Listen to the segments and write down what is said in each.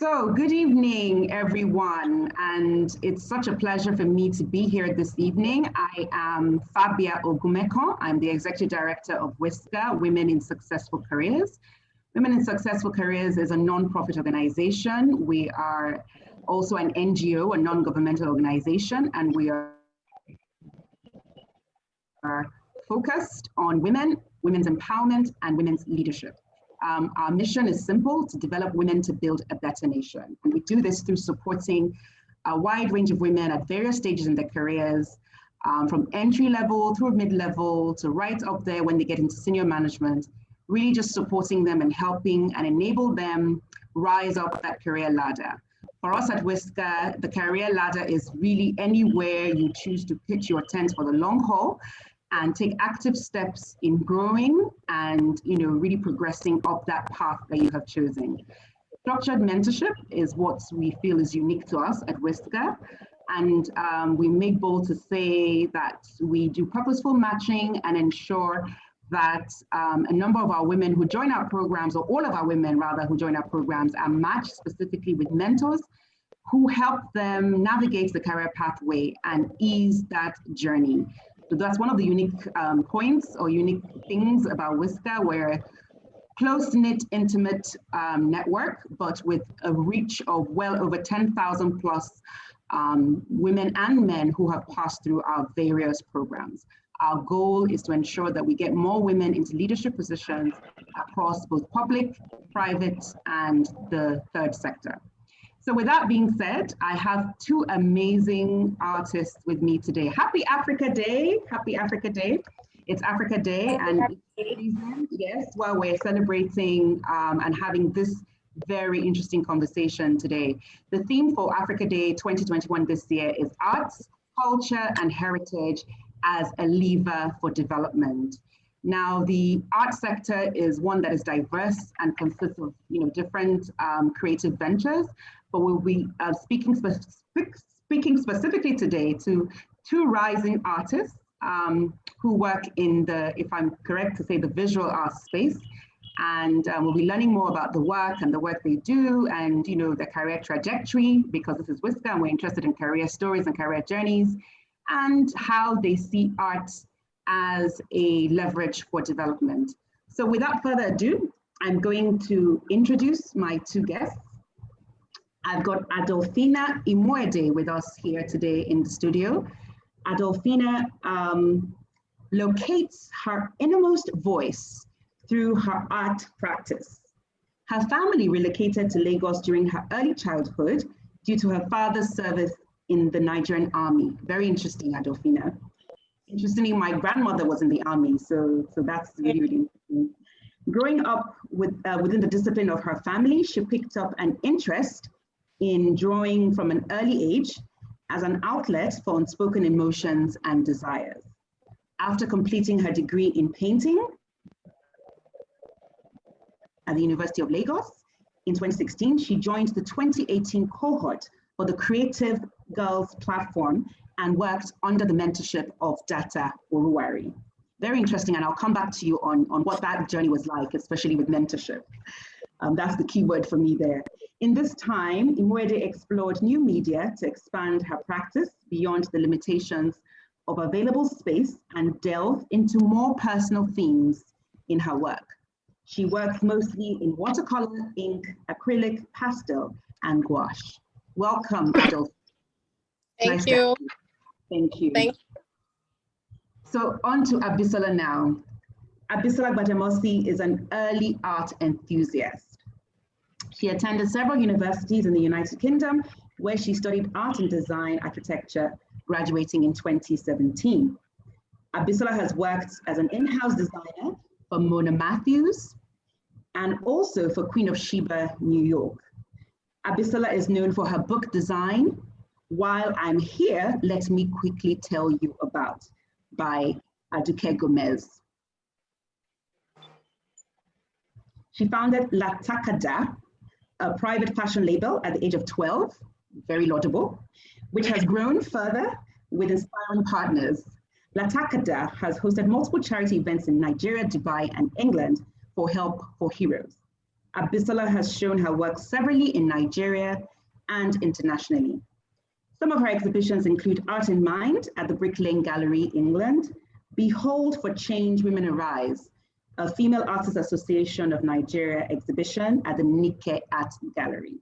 So, good evening, everyone, and it's such a pleasure for me to be here this evening. I am Fabia Ogumeko. I'm the Executive Director of WISCA, Women in Successful Careers. Women in Successful Careers is a non-profit organization. We are also an NGO, a non-governmental organization, and we are focused on women, women's empowerment, and women's leadership. Our mission is simple: to develop women to build a better nation. And we do this through supporting a wide range of women at various stages in their careers, from entry level through mid-level to right up there when they get into senior management, really just supporting them and helping and enable them rise up that career ladder. For us at WISCA, the career ladder is really anywhere you choose to pitch your tent for the long haul and take active steps in growing and really progressing up that path that you have chosen. Structured mentorship is what we feel is unique to us at WISCA, and we make bold to say that we do purposeful matching and ensure that a number of our women who join our programs, or all of our women rather who join our programs, are matched specifically with mentors who help them navigate the career pathway and ease that journey. So that's one of the unique points or unique things about WISCA. We're a close-knit, intimate network, but with a reach of well over 10,000 plus women and men who have passed through our various programs. Our goal is to ensure that we get more women into leadership positions across both public, private, and the third sector. So with that being said, I have two amazing artists with me today. Happy Africa Day, happy Africa Day. It's Africa Day, and yes, while we're celebrating and having this very interesting conversation today. The theme for Africa Day 2021 this year is arts, culture, and heritage as a lever for development. Now, the art sector is one that is diverse and consists of different creative ventures, but we'll be speaking specifically today to two rising artists who work in the, if I'm correct to say, the visual arts space. And we'll be learning more about the work and the work they do and their career trajectory, because this is WISCA and we're interested in career stories and career journeys, and how they see art as a leverage for development. So without further ado, I'm going to introduce my two guests. I've got Adolphina Imoede with us here today in the studio. Adolphina locates her innermost voice through her art practice. Her family relocated to Lagos during her early childhood due to her father's service in the Nigerian army. Very interesting, Adolphina. Interestingly, my grandmother was in the army, so that's really, really interesting. Growing up within the discipline of her family, she picked up an interest in drawing from an early age as an outlet for unspoken emotions and desires. After completing her degree in painting at the University of Lagos in 2016, she joined the 2018 cohort for the Creative Girls platform and worked under the mentorship of Data Oruwari. Very interesting, and I'll come back to you on what that journey was like, especially with mentorship. That's the key word for me there. In this time, Imoede explored new media to expand her practice beyond the limitations of available space and delve into more personal themes in her work. She works mostly in watercolor, ink, acrylic, pastel, and gouache. Welcome, Adolph. Thank you. Thank you. Thank you. So on to Abisola now. Abisola Badamasi is an early art enthusiast. She attended several universities in the United Kingdom, where she studied art and design architecture, graduating in 2017. Abisola has worked as an in-house designer for Mona Matthews and also for Queen of Sheba, New York. Abisola is known for her book design, While I'm Here, Let Me Quickly Tell You About, by Aduke Gomez. She founded La Takada, a private fashion label at the age of 12, very laudable, which has grown further with inspiring partners. La Takada has hosted multiple charity events in Nigeria, Dubai, and England for Help for Heroes. Abisola has shown her work severally in Nigeria and internationally. Some of her exhibitions include Art in Mind at the Brick Lane Gallery, England, Behold for Change, Women Arise, a Female Artists Association of Nigeria exhibition at the Nike Art Gallery,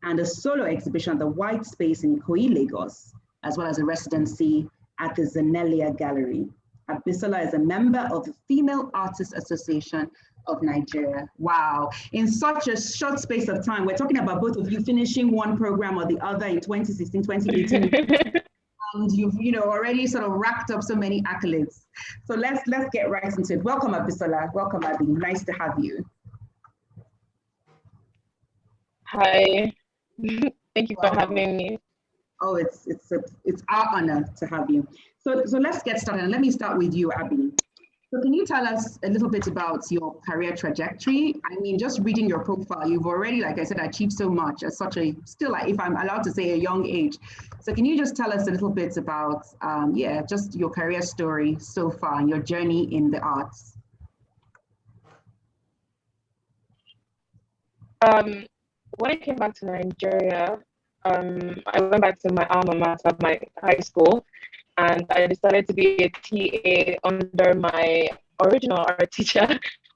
and a solo exhibition at the White Space in Ikoyi, Lagos, as well as a residency at the Zenelia Gallery. Abisola is a member of the Female Artists Association of Nigeria. Wow, in such a short space of time, we're talking about both of you finishing one program or the other in 2016, 2018. And you've already sort of racked up so many accolades. So let's get right into it. Welcome, Abisola. Welcome, Abi. Nice to have you. Hi. Thank you for having me. Oh, it's our honor to have you. So let's get started. And let me start with you, Abi. So can you tell us a little bit about your career trajectory? I mean, just reading your profile, you've already, like I said, achieved so much at such a, still, if I'm allowed to say, a young age. So can you just tell us a little bit about, just your career story so far and your journey in the arts? When I came back to Nigeria, I went back to my alma mater, my high school, and I decided to be a TA under my original art teacher,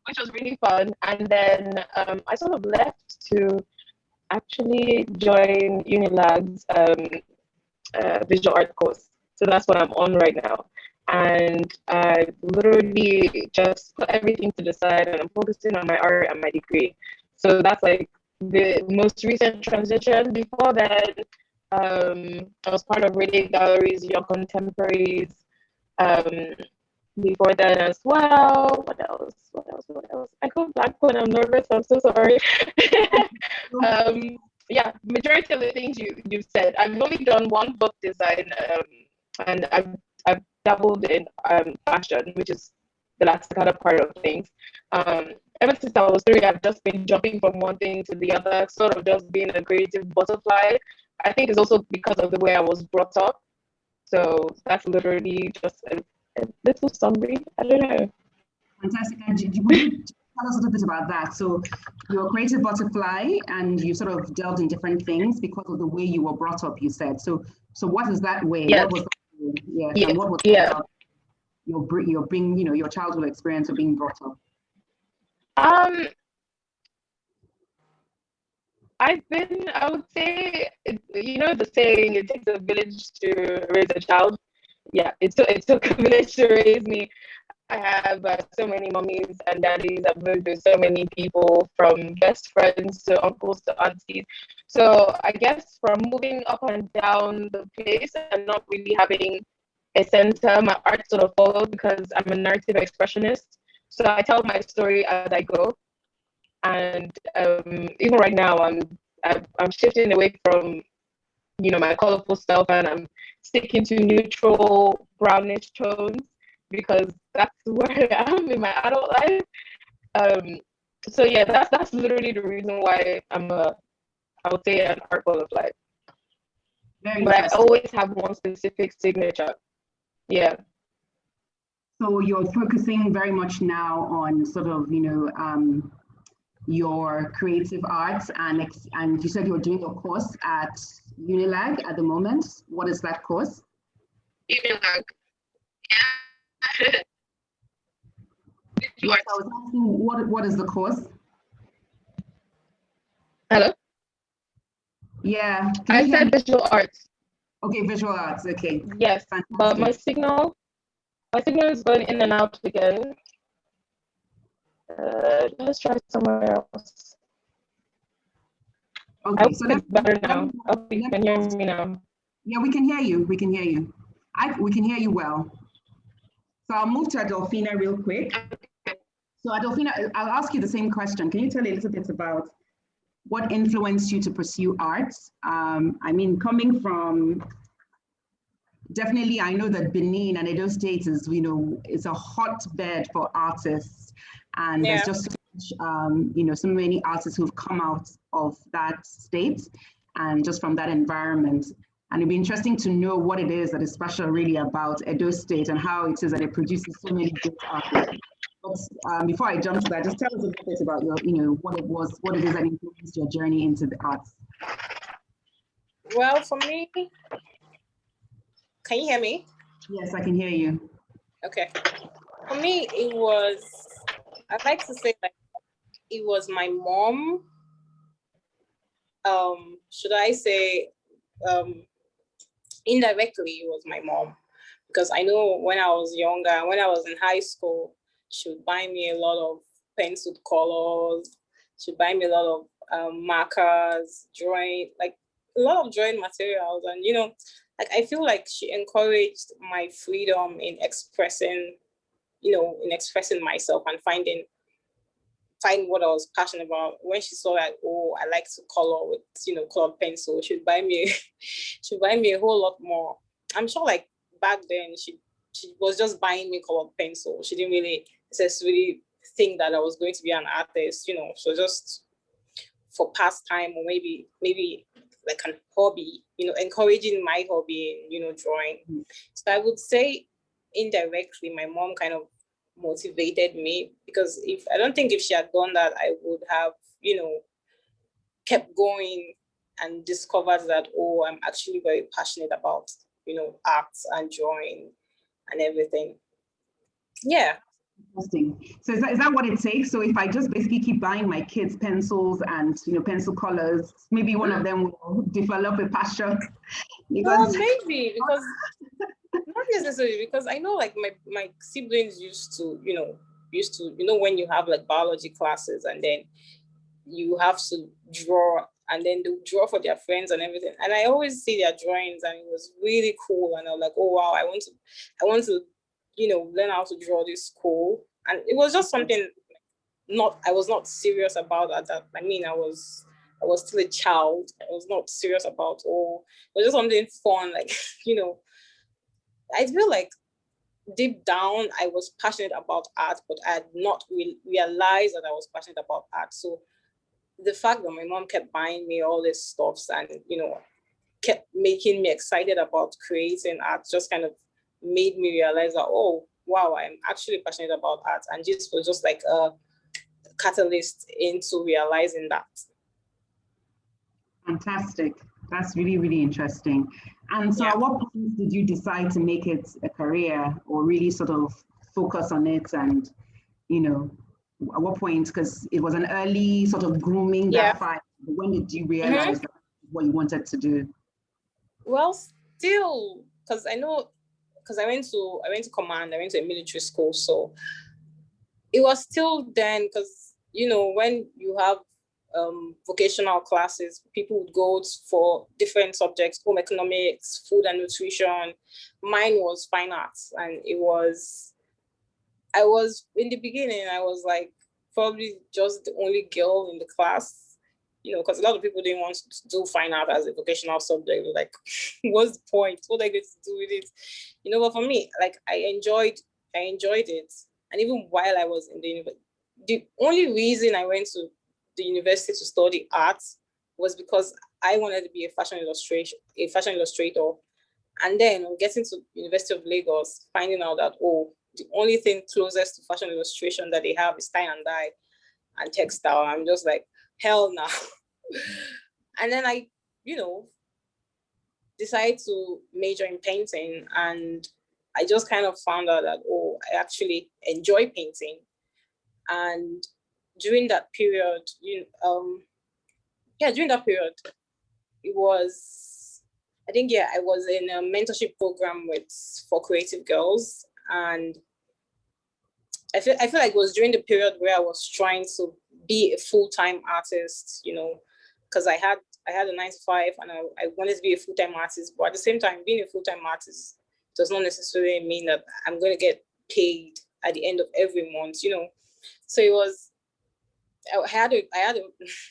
which was really fun. And then I sort of left to actually join Unilag's visual art course. So that's what I'm on right now. And I literally just put everything to the side and I'm focusing on my art and my degree. So that's like the most recent transition. Before that, I was part of Radio Galleries, Young Contemporaries. Before that as well. What else? I go blank when I'm nervous. I'm so sorry. Yeah, majority of the things you said. I've only done one book design, and I've dabbled in fashion, which is the last kind of part of things. Ever since I was 3, I've just been jumping from one thing to the other, sort of just being a creative butterfly. I think it's also because of the way I was brought up. So that's literally just a little summary. I don't know. Fantastic. And would you tell us a little bit about that? So you're a creative butterfly and you sort of delved in different things because of the way you were brought up, you said. So what is that way? Yes. What was that way? Yes. Yes. And what was Yeah. your childhood experience of being brought up? I would say, the saying, it takes a village to raise a child. Yeah, it took a village to raise me. I have so many mummies and daddies. I've moved with so many people, from best friends to uncles to aunties. So I guess from moving up and down the place and not really having a center, my art sort of followed because I'm a narrative expressionist. So I tell my story as I go. And even right now, I'm shifting away from, my colorful stuff, and I'm sticking to neutral brownish tones because that's where I am in my adult life. So yeah, that's literally the reason why I would say an art butterfly. But I always have one specific signature. Yeah. So you're focusing very much now on sort of, your creative arts, and you said you're doing a course at Unilag at the moment. What is that course? Unilag. Yeah. Yes, I was asking, what is the course? Hello? Yeah. I said visual arts. Okay, visual arts. Okay. Yes. Fantastic. But my signal is going in and out again. Let's try somewhere else. Okay, so that's better now. Okay, you can hear me now. Yeah, we can hear you. We can hear you. We can hear you well. So I'll move to Adolfina real quick. So Adolfina, I'll ask you the same question. Can you tell me a little bit about what influenced you to pursue arts? I mean, coming from, definitely, I know that Benin and Edo State is, it's a hotbed for artists. And there's just, so many artists who've come out of that state and just from that environment. And it'd be interesting to know what it is that is special really about Edo State and how it is that it produces so many good artists. But before I jump to that, just tell us a little bit about your, what it is that influenced your journey into the arts. Well, for me, can you hear me? Yes, I can hear you. Okay. For me, I'd like to say that it was my mom. Should I say, indirectly, it was my mom. Because I know when I was younger, when I was in high school, she would buy me a lot of pencil colors. She'd buy me a lot of markers, drawing, like a lot of drawing materials. And, like I feel like she encouraged my freedom in expressing, in expressing myself and find what I was passionate about. When she saw that, oh, I like to color with, colored pencil, she'd buy me, she'd buy me a whole lot more. I'm sure like back then she was just buying me colored pencil. She didn't really necessarily think that I was going to be an artist, so just for pastime or maybe like a hobby, encouraging my hobby, drawing. So I would say indirectly, my mom kind of motivated me, because I don't think if she had done that, I would have, kept going and discovered that, oh, I'm actually very passionate about, arts and drawing and everything. Yeah. Interesting. So is that what it takes? So if I just basically keep buying my kids pencils and pencil colors, maybe one of them will develop a passion. Well, maybe because not necessarily, because I know like my siblings used to when you have like biology classes and then you have to draw, and then they draw for their friends and everything. And I always see their drawings and it was really cool. And I was like, oh wow, I want to learn how to draw this cool. And it was just something I was not serious about at that. I mean, I was still a child. I was not serious about, oh, it was just something fun, like, I feel like deep down I was passionate about art, but I had not realized that I was passionate about art. So the fact that my mom kept buying me all this stuff and, kept making me excited about creating art just kind of made me realize that, oh, wow, I'm actually passionate about art. And this was just like a catalyst into realizing that. Fantastic. That's really, really interesting. And so at what point did you decide to make it a career or really sort of focus on it? And, at what point, because it was an early sort of grooming that fight, when did you realize that what you wanted to do? Well, still, because I went to command, I went to a military school. So it was still then, because, when you have vocational classes, people would go for different subjects, home economics, food and nutrition. Mine was fine arts. And I was in the beginning, I was like probably just the only girl in the class, because a lot of people didn't want to do fine art as a vocational subject. Like, what's the point? What are I going to do with it? But for me, like I enjoyed it. And even while I was in the only reason I went to the university to study art was because I wanted to be a fashion illustrator. And then on getting to University of Lagos, finding out that, oh, the only thing closest to fashion illustration that they have is tie and dye and textile. I'm just like, hell no. And then I, decided to major in painting, and I just kind of found out that, oh, I actually enjoy painting. And during that period, it was, I think, I was in a mentorship program for creative girls. And I feel like it was during the period where I was trying to be a full-time artist, because I had a 9-to-5 and I wanted to be a full-time artist. But at the same time, being a full-time artist does not necessarily mean that I'm going to get paid at the end of every month, So it was, I had a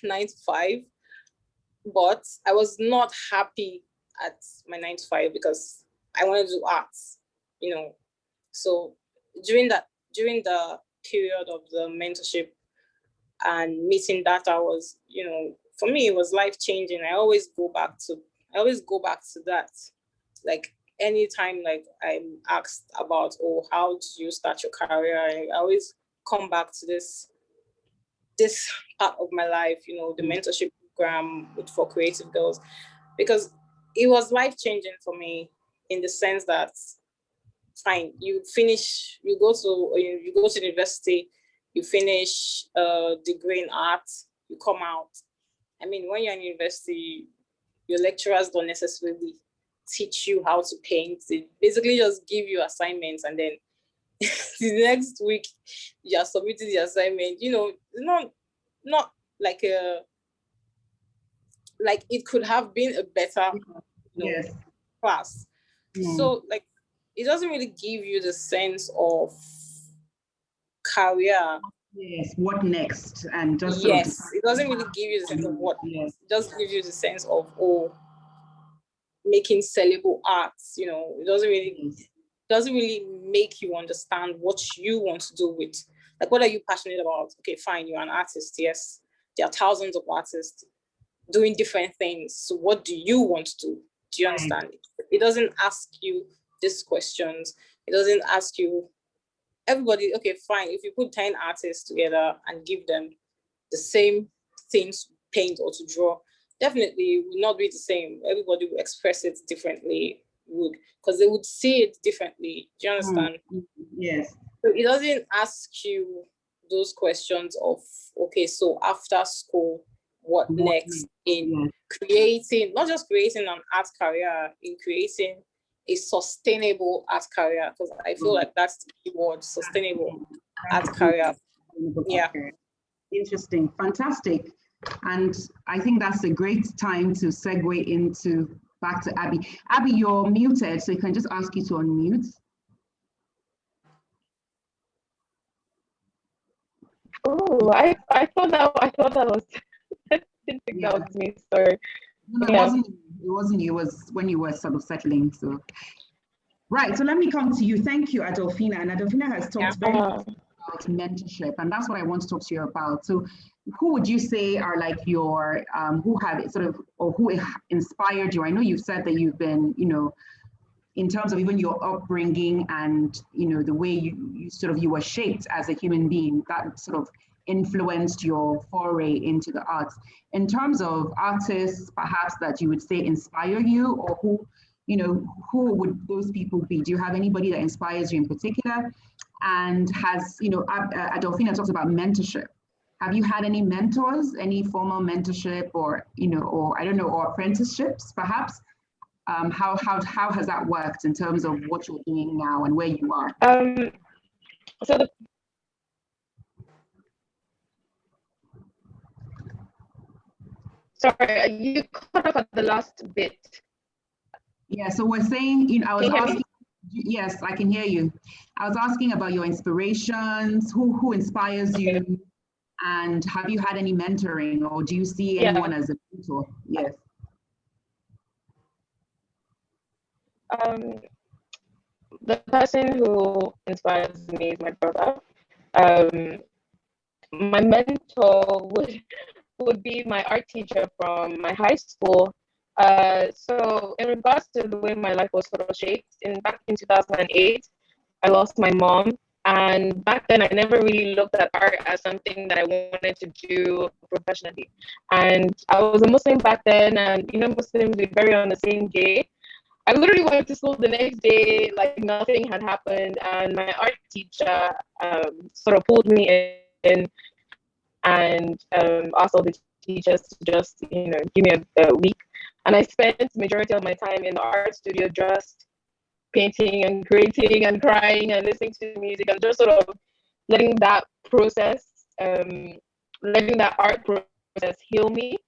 9-to-5, but I was not happy at my 9-to-5 because I wanted to do arts, So during the period of the mentorship and meeting data was, for me, it was life-changing. I always go back to that. Like anytime like I'm asked about, oh, how do you start your career? I always come back to this part of my life, you know, the mentorship program for creative girls, because it was life-changing for me in the sense that, fine, you go to university, you finish a degree in art, you come out. I mean, when you're in university, your lecturers don't necessarily teach you how to paint. They basically just give you assignments, and then the next week you are submitting the assignment. You know, not like it could have been a better, Yes. class. So like, it doesn't really give you the sense of career. Yes, what next? And just Yes, it doesn't really give you the sense of what. Yes. It just gives you the sense of making sellable arts. You know, it doesn't really make you understand what you want to do with, like, what are you passionate about? Okay, fine, you're an artist. Yes, there are thousands of artists doing different things. So what do you want to do? Do you understand? It doesn't ask you these questions. It doesn't ask you, everybody, okay, fine, if you put 10 artists together and give them the same things to paint or to draw, definitely it will not be the same. Everybody will express it differently, because they would see it differently. Do you understand? Yes. So it doesn't ask you those questions of, okay, so after school, what next in creating, not just creating an art career, in creating a sustainable art career, because I feel like that's the key word, sustainable art career. Yeah. Interesting, fantastic. And I think that's a great time to segue into back to Abby. Abby, you're muted, so you can just ask you to unmute. Oh, I thought that was I didn't think that was me. Sorry. No, it wasn't you. It was when you were sort of settling. So, right. So let me come to you. Thank you, Adolfina. And Adolfina has talked very much about mentorship, and that's what I want to talk to you about. So, who would you say are like your who have sort of, or who inspired you? I know you've said that you've been, you know, in terms of even your upbringing and, you know, the way you were shaped as a human being, that sort of influenced your foray into the arts. In terms of artists, perhaps, that you would say inspire you, or who, you know, who would those people be? Do you have anybody that inspires you in particular? And has, you know, Adolfina talks about mentorship. Have you had any mentors, any formal mentorship, or, you know, or I don't know, or apprenticeships, perhaps? How has that worked in terms of what you're doing now and where you are? Sorry, you cut off at the last bit. Yeah, so we're saying, you know, I was asking. Yes, I can hear you. I was asking about your inspirations, who inspires you, and have you had any mentoring, or do you see anyone as a mentor? Yes. The person who inspires me is my brother. My mentor would be my art teacher from my high school. So in regards to the way my life was sort of shaped, back in 2008, I lost my mom. And back then, I never really looked at art as something that I wanted to do professionally. And I was a Muslim back then, and, you know, Muslims, we bury on the same day. I literally went to school the next day like nothing had happened, and my art teacher sort of pulled me in and asked all the teachers to just, you know, give me a week. And I spent the majority of my time in the art studio just painting and creating and crying and listening to music, and just sort of letting that process, letting that art process heal me.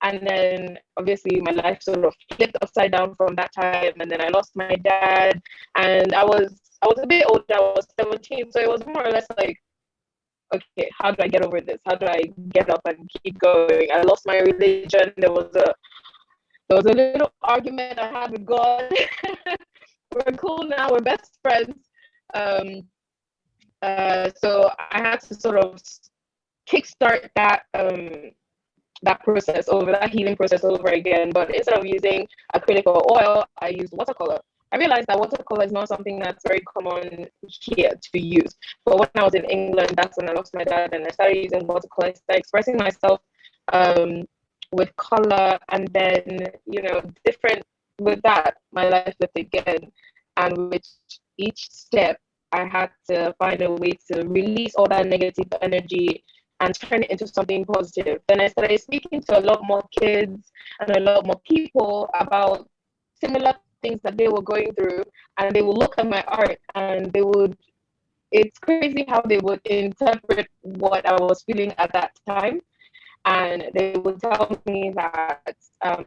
And then obviously my life sort of flipped upside down from that time. And then I lost my dad, and I was a bit older. I was 17, so it was more or less like, okay, how do I get over this? How do I get up and keep going? I lost my religion. There was a little argument I had with God. We're cool now. We're best friends. So I had to sort of kickstart that process over, that healing process over again. But instead of using acrylic or oil, I used watercolor. I realized that watercolor is not something that's very common here to use. But when I was in England, that's when I lost my dad, and I started using watercolor, started expressing myself with color, and then, you know, different with that, my life flipped again. And with each step, I had to find a way to release all that negative energy and turn it into something positive. Then I started speaking to a lot more kids and a lot more people about similar things that they were going through, and they would look at my art and they would, it's crazy how they would interpret what I was feeling at that time. And they would tell me that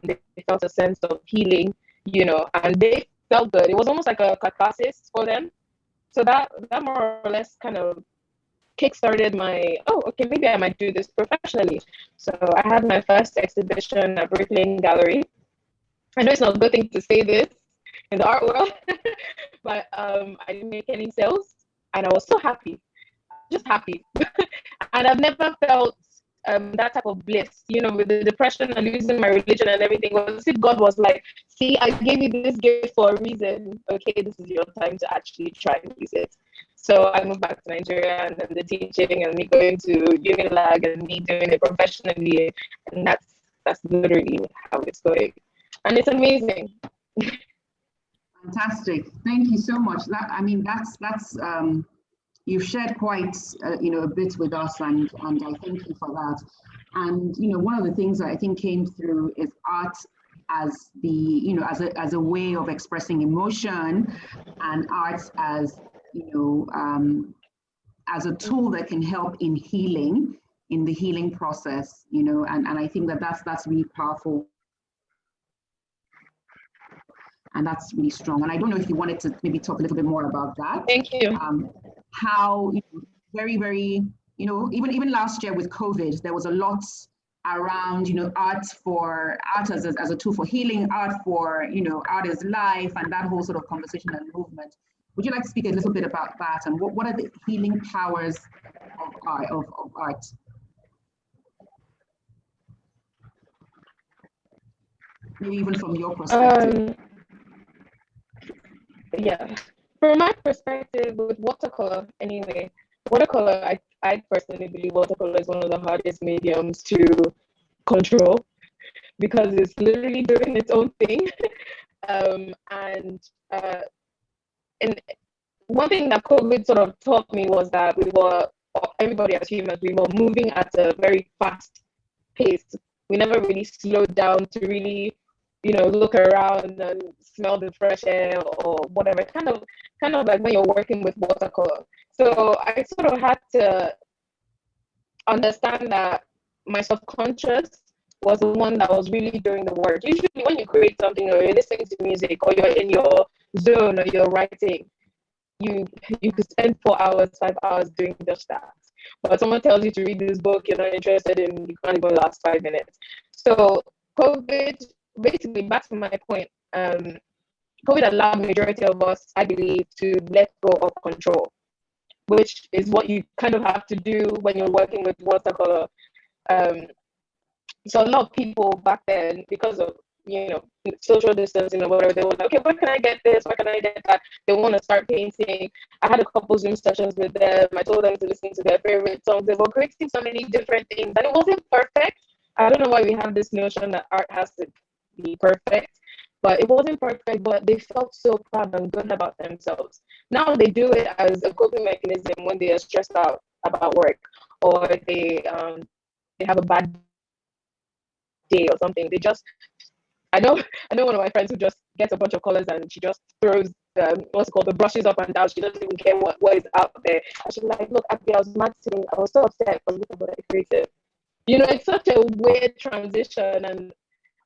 they felt a sense of healing, you know, and they felt good. It was almost like a catharsis for them. So that more or less kind of kickstarted my, oh, okay, maybe I might do this professionally. So I had my first exhibition at Brick Lane Gallery. I know it's not a good thing to say this in the art world, but I didn't make any sales, and I was so happy, just happy. And I've never felt that type of bliss, you know, with the depression and losing my religion and everything. It was as if God was like, see, I gave you this gift for a reason. Okay, this is your time to actually try and use it. So I moved back to Nigeria, and then the teaching and me going to Unilag and me doing it professionally, and that's literally how it's going, and it's amazing. Fantastic. Thank you so much. I mean, that's you've shared quite you know, a bit with us, and I thank you for that. And you know, one of the things that I think came through is art as the, you know, as a way of expressing emotion, and art as, you know, as a tool that can help in healing, in the healing process, you know, and I think that that's really powerful. And that's really strong. And I don't know if you wanted to maybe talk a little bit more about that. Thank you. How, you know, very, you know, even last year with COVID, there was a lot around, you know, art as a tool for healing, art for, you know, art is life, and that whole sort of conversation and movement. Would you like to speak a little bit about that, and what are the healing powers of art? Maybe even from your perspective. Yeah, from my perspective with watercolor, anyway, watercolor, I personally believe watercolor is one of the hardest mediums to control, because it's literally doing its own thing. And one thing that COVID sort of taught me was that everybody as humans, we were moving at a very fast pace. We never really slowed down to really, you know, look around and smell the fresh air or whatever. Kind of like when you're working with watercolor. So I sort of had to understand that my subconscious was the one that was really doing the work. Usually when you create something, or you're listening to music, or you're in your zone, or you're writing, you could spend 4 hours, 5 hours doing just that. But someone tells you to read this book you're not interested in, you can't even last 5 minutes. So COVID, basically, back to my point, COVID allowed the majority of us, I believe, to let go of control, which is what you kind of have to do when you're working with watercolor. So a lot of people back then, because of, you know, social distancing or whatever, they were like, okay, where can I get this? Where can I get that? They want to start painting. I had a couple Zoom sessions with them. I told them to listen to their favorite songs. They were creating so many different things, and it wasn't perfect. I don't know why we have this notion that art has to be perfect, but it wasn't perfect, but they felt so proud and good about themselves. Now they do it as a coping mechanism when they are stressed out about work, or they have a bad day or something. They just, I know one of my friends who just gets a bunch of colors and she just throws what's it called, the brushes up and down. She doesn't even care what is out there. And she's like, look, Abby, I was mad today. I was so upset because look at what I created. You know, it's such a weird transition, and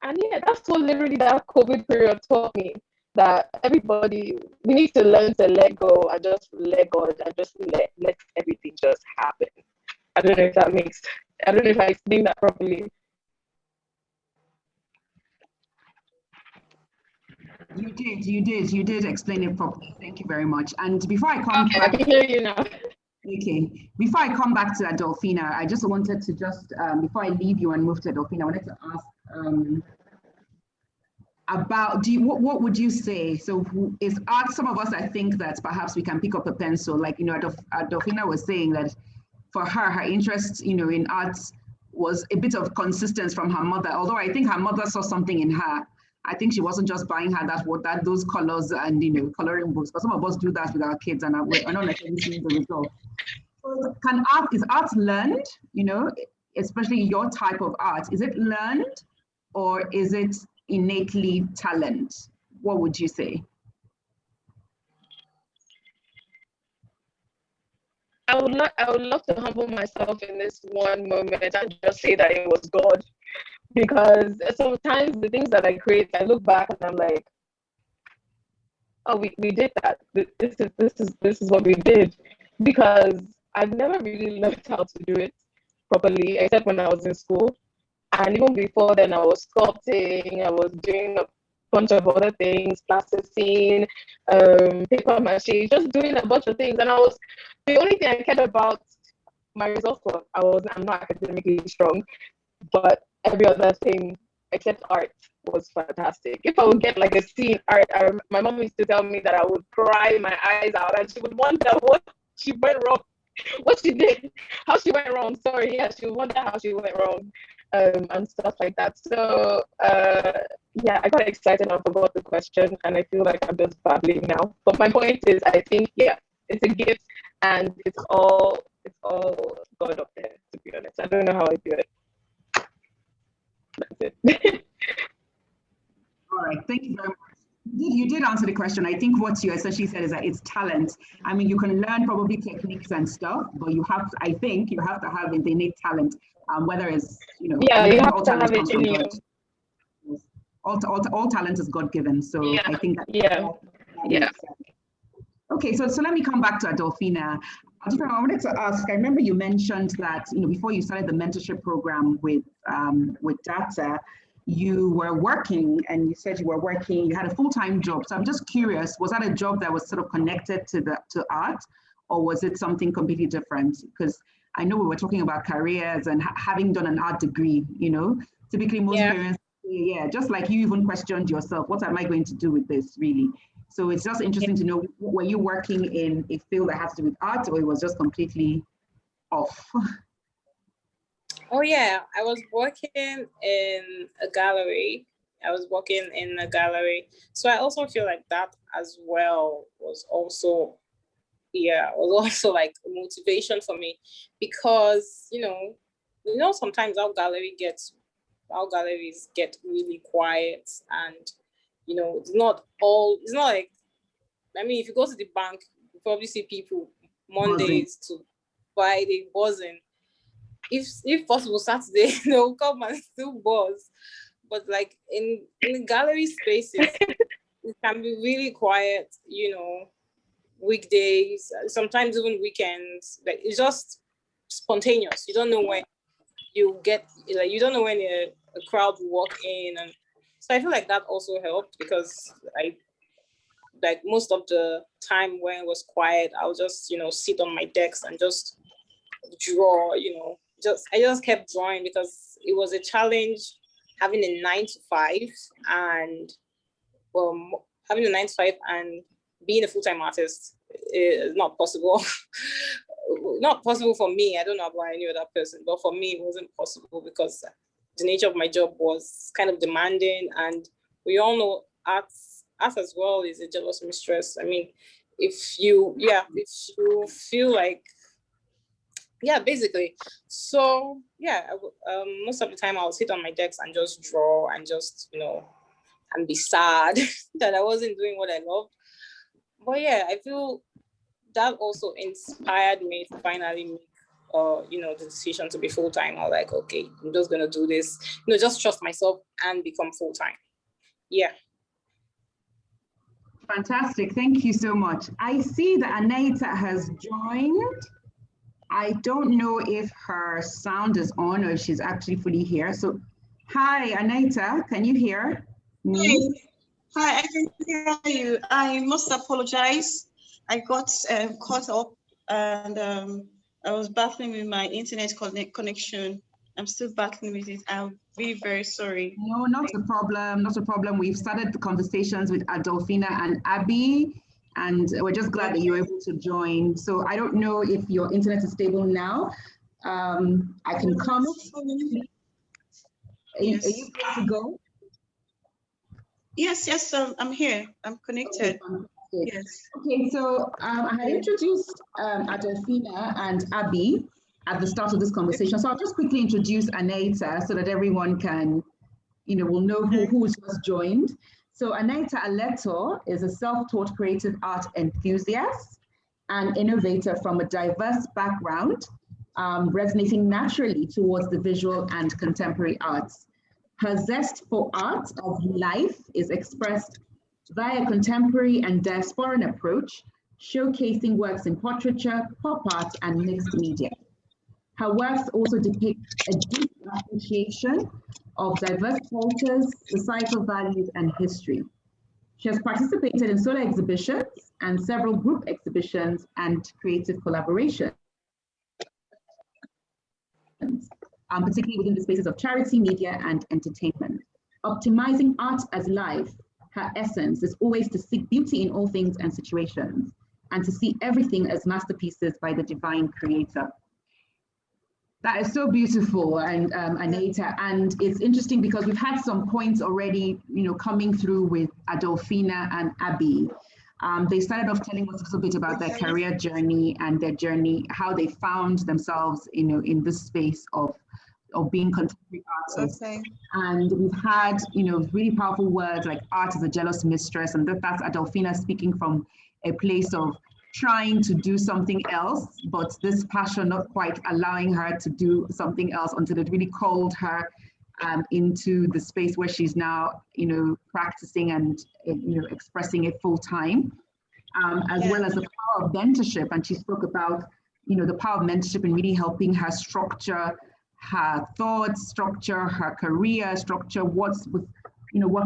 yeah, that's what literally that COVID period taught me, that everybody, we need to learn to let go and just let go and just let everything just happen. I don't know if I explained that properly. You did explain it properly. Thank you very much. And before I come back, I can hear you now. Okay, before I come back to Adolphina, I just wanted to before I leave you and move to Adolphina, I wanted to ask about, what would you say? So is art, some of us, I think that perhaps we can pick up a pencil, like, Adolfina was saying that for her interest, in art was a bit of consistency from her mother, although I think her mother saw something in her. I think she wasn't just buying her those colors and, coloring books, but some of us do that with our kids and we're not necessarily seeing the result. So is art learned, especially your type of art, is it learned or is it innately talent? What would you say? I would love to humble myself in this one moment and just say that it was God, because sometimes the things that I create, I look back and I'm like, oh, we did that. This is what we did, because I've never really learned how to do it properly except when I was in school. And even before then, I was sculpting, I was doing a bunch of other things, plasticine, paper mache, just doing a bunch of things. And the only thing I cared about my results were, I'm not academically strong, but every other thing except art was fantastic. If I would get like a C in art, my mom used to tell me that I would cry my eyes out and she would wonder what she went wrong, what she did, how she went wrong. Sorry, yeah, she would wonder how she went wrong. And stuff like that. So yeah, I got excited and forgot the question, and I feel like I'm just babbling now. But my point is, I think it's a gift, and it's all God up there. To be honest, I don't know how I do it. That's it. All right, thank you very much. You did answer the question. I think what you essentially said is that it's talent. I mean, you can learn probably techniques and stuff, but I think you have to have the innate talent, whether it's, yeah, you have to have it in you. All talent is God-given. So yeah. I think that Okay, so let me come back to Adolfina. I wanted to ask, I remember you mentioned that, before you started the mentorship program with Data, you were working, and you said you had a full-time job. So I'm just curious, was that a job that was sort of connected to art, or was it something completely different? Because I know we were talking about careers and having done an art degree, typically most parents, just like you even questioned yourself, what am I going to do with this really? So it's just interesting to know, were you working in a field that has to do with art, or it was just completely off? Oh yeah, I was working in a gallery. So I also feel like that as well was also like a motivation for me, because sometimes our galleries get really quiet, and it's not like, I mean, if you go to the bank, you probably see people Mondays to Friday buzzing. If possible, Saturday they'll come and still buzz. But like in gallery spaces, it can be really quiet, weekdays, sometimes even weekends. Like, it's just spontaneous. You don't know when you don't know when a crowd will walk in. And so I feel like that also helped, because like most of the time when it was quiet, I'll just sit on my desk and just draw. I just kept drawing, because it was a challenge having a 9-to-5 and being a full-time artist is not possible. Not possible for me. I don't know about any other person, but for me it wasn't possible, because the nature of my job was kind of demanding, and we all know art as well is a jealous mistress. I mean, if you feel like, basically. So most of the time I'll sit on my desk and just draw and just and be sad that I wasn't doing what I loved. But I feel that also inspired me to finally make the decision to be full-time. I was like, okay, I'm just gonna do this, just trust myself and become full-time. Yeah. Fantastic, thank you so much. I see that Anita has joined. I don't know if her sound is on or if she's actually fully here. So, hi, Anita, can you hear me? Hi, I can hear you. I must apologize. I got caught up, and I was battling with my internet connection. I'm still battling with it. I'll be very sorry. No, not a problem, not a problem. We've started the conversations with Adolfina and Abby, and we're just glad that you were able to join. So I don't know if your internet is stable now. I can come. Are you good to go? Yes, I'm here. I'm connected. Okay, Yes. Okay, so I had introduced Adolfina and Abby at the start of this conversation. So I'll just quickly introduce Anita so that everyone can, will know who's just joined. So Anita Aleto is a self-taught creative art enthusiast and innovator from a diverse background, resonating naturally towards the visual and contemporary arts. Her zest for art of life is expressed via contemporary and diasporan approach, showcasing works in portraiture, pop art, and mixed media. Her works also depict a deep appreciation of diverse cultures, societal values, and history. She has participated in solo exhibitions and several group exhibitions and creative collaborations, particularly within the spaces of charity, media, and entertainment. Optimizing art as life, her essence is always to seek beauty in all things and situations, and to see everything as masterpieces by the divine creator. That is so beautiful, and Anita, and it's interesting because we've had some points already, coming through with Adolfina and Abby. They started off telling us a little bit about their career journey and their journey, how they found themselves, in this space of being contemporary artists. Okay. And we've had, really powerful words like art is a jealous mistress, and that's Adolfina speaking from a place of trying to do something else, but this passion not quite allowing her to do something else until it really called her into the space where she's now, practicing and, expressing it full time, as well as the power of mentorship. And she spoke about, the power of mentorship in really helping her structure her thoughts, structure her career, structure what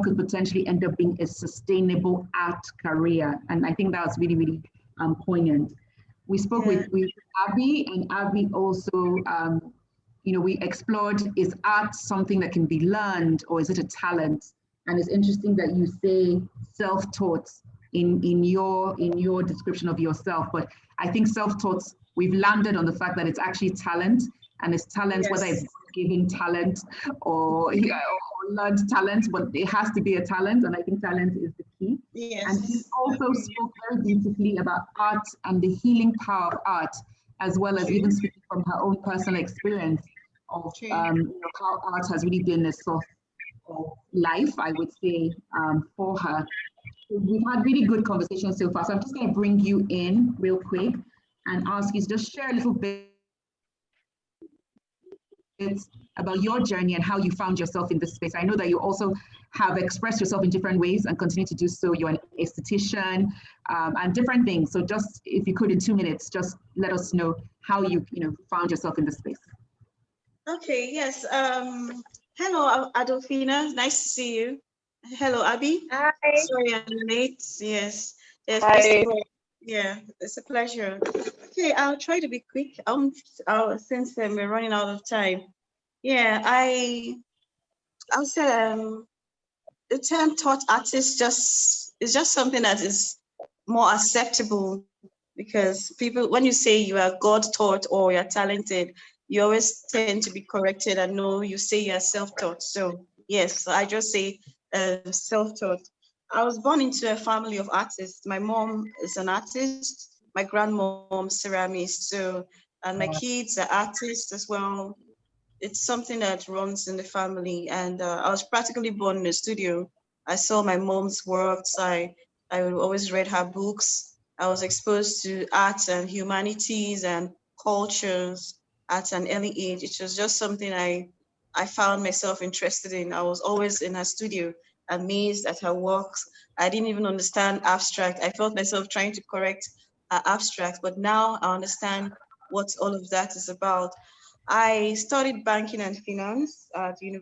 could potentially end up being a sustainable art career. And I think that was really, really poignant. We spoke with Abby, and Abby also, we explored, is art something that can be learned, or is it a talent? And it's interesting that you say self-taught in your description of yourself, but I think self-taught, we've landed on the fact that it's actually talent, and it's talent, whether it's given talent or learned talent, but it has to be a talent, and I think talent is the key. Yes. And he also spoke very beautifully about art and the healing power of art, as well as even speaking from her own personal experience of how art has really been a source of life, I would say, for her. We've had really good conversations so far, so I'm just going to bring you in real quick and ask you to just share a little bit about your journey and how you found yourself in this space. I know that you also have expressed yourself in different ways and continue to do so. You're an esthetician and different things. So just, if you could, in 2 minutes, just let us know how you, found yourself in this space. Okay, yes. Hello, Adolfina. Nice to see you. Hello, Abby. Hi. Sorry I'm late. Yes. Hi. Yeah, it's a pleasure. Okay, I'll try to be quick. Since we're running out of time. Yeah, I'll say the term taught artist is just something that is more acceptable, because people, when you say you are God taught or you're talented, you always tend to be corrected, and no, you say you're self-taught. So yes, I just say self-taught. I was born into a family of artists. My mom is an artist, my grandmom ceramist, so, and my kids are artists as well. It's something that runs in the family, and I was practically born in a studio. I saw my mom's works. I always read her books. I was exposed to arts and humanities and cultures at an early age. It was just something I found myself interested in. I was always in her studio, amazed at her works. I didn't even understand abstract. I felt myself trying to correct her abstract, but now I understand what all of that is about. I studied banking and finance at the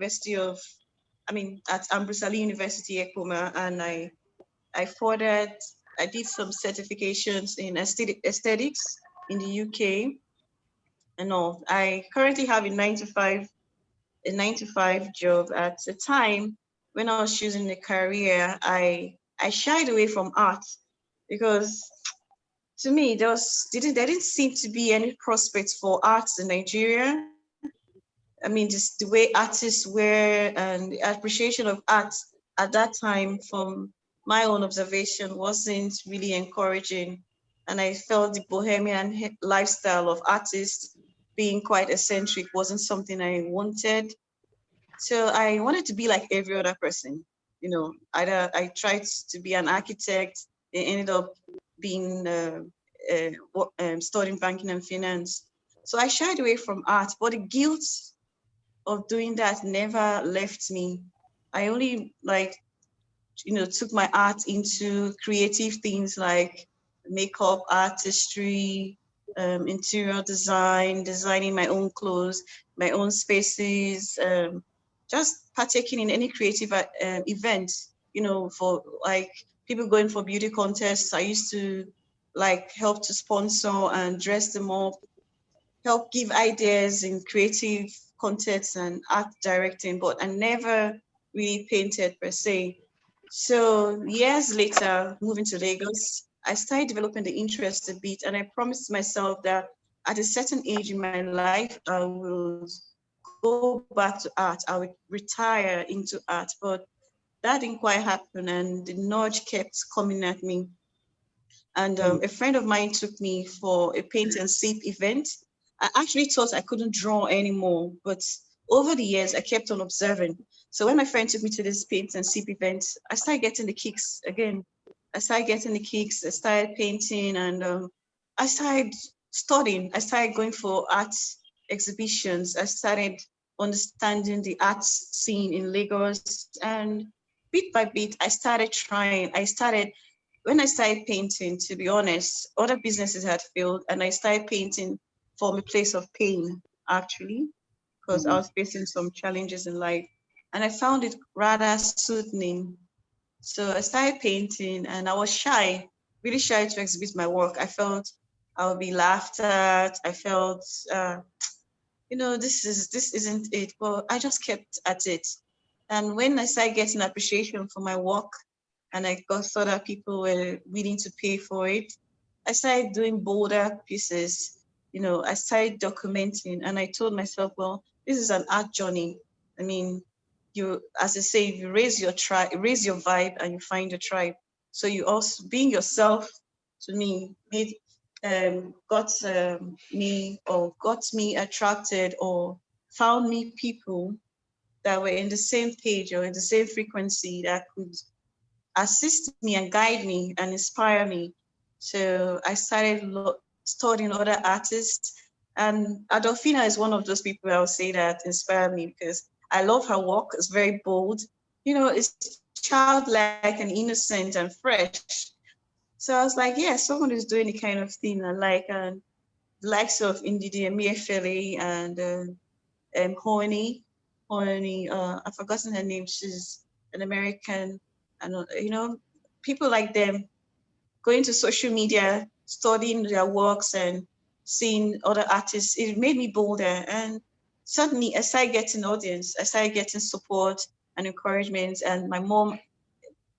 at Ambrose Ali University, Ekpoma, and I did some certifications in aesthetics in the UK and all. I currently have a 9-to-5 a 9-to-5 job. At the time when I was choosing a career, I shied away from art because to me there didn't seem to be any prospects for arts in Nigeria. I mean, just the way artists were and the appreciation of art at that time, from my own observation, wasn't really encouraging. And I felt the bohemian lifestyle of artists being quite eccentric wasn't something I wanted. So I wanted to be like every other person. You know, I tried to be an architect. I ended up being studying banking and finance. So I shied away from art, but the guilt of doing that never left me. I only took my art into creative things like makeup artistry, interior design, designing my own clothes, my own spaces, just partaking in any creative event, for like people going for beauty contests. I used to help to sponsor and dress them up, help give ideas in creative contests and art directing, but I never really painted per se. So years later, moving to Lagos, I started developing the interest a bit, and I promised myself that at a certain age in my life, I will go back to art. I would retire into art, but that didn't quite happen, and the nudge kept coming at me. And a friend of mine took me for a paint and sip event. I actually thought I couldn't draw anymore, but over the years, I kept on observing. So when my friend took me to this paint and sip event, I started getting the kicks again. I started painting, and I started studying. I started going for art exhibitions. I started understanding the art scene in Lagos. And bit by bit, I started trying. When I started painting, to be honest, other businesses had failed, and I started painting from a place of pain, actually, because I was facing some challenges in life. And I found it rather soothing. So I started painting, and I was shy, really shy to exhibit my work. I felt I would be laughed at. I felt, this isn't it. But I just kept at it. And when I started getting appreciation for my work, and I saw that people were willing to pay for it, I started doing bolder pieces. I started documenting, and I told myself, well, this is an art journey. I mean, as I say, you raise your vibe, and you find your tribe. So you also being yourself, to me, got me attracted, or found me people that were in the same page or in the same frequency that could assist me and guide me and inspire me. So I started studying other artists. And Adolfina is one of those people I would say that inspire me, because I love her work. It's very bold. It's childlike and innocent and fresh. So I was like, yeah, someone who's doing the kind of thing I like. And the likes of Ndidi Emefiele and Honey, I've forgotten her name. She's an American. And, people like them going to social media, studying their works and seeing other artists, it made me bolder. And suddenly I started getting audience, I started getting support and encouragement. And my mom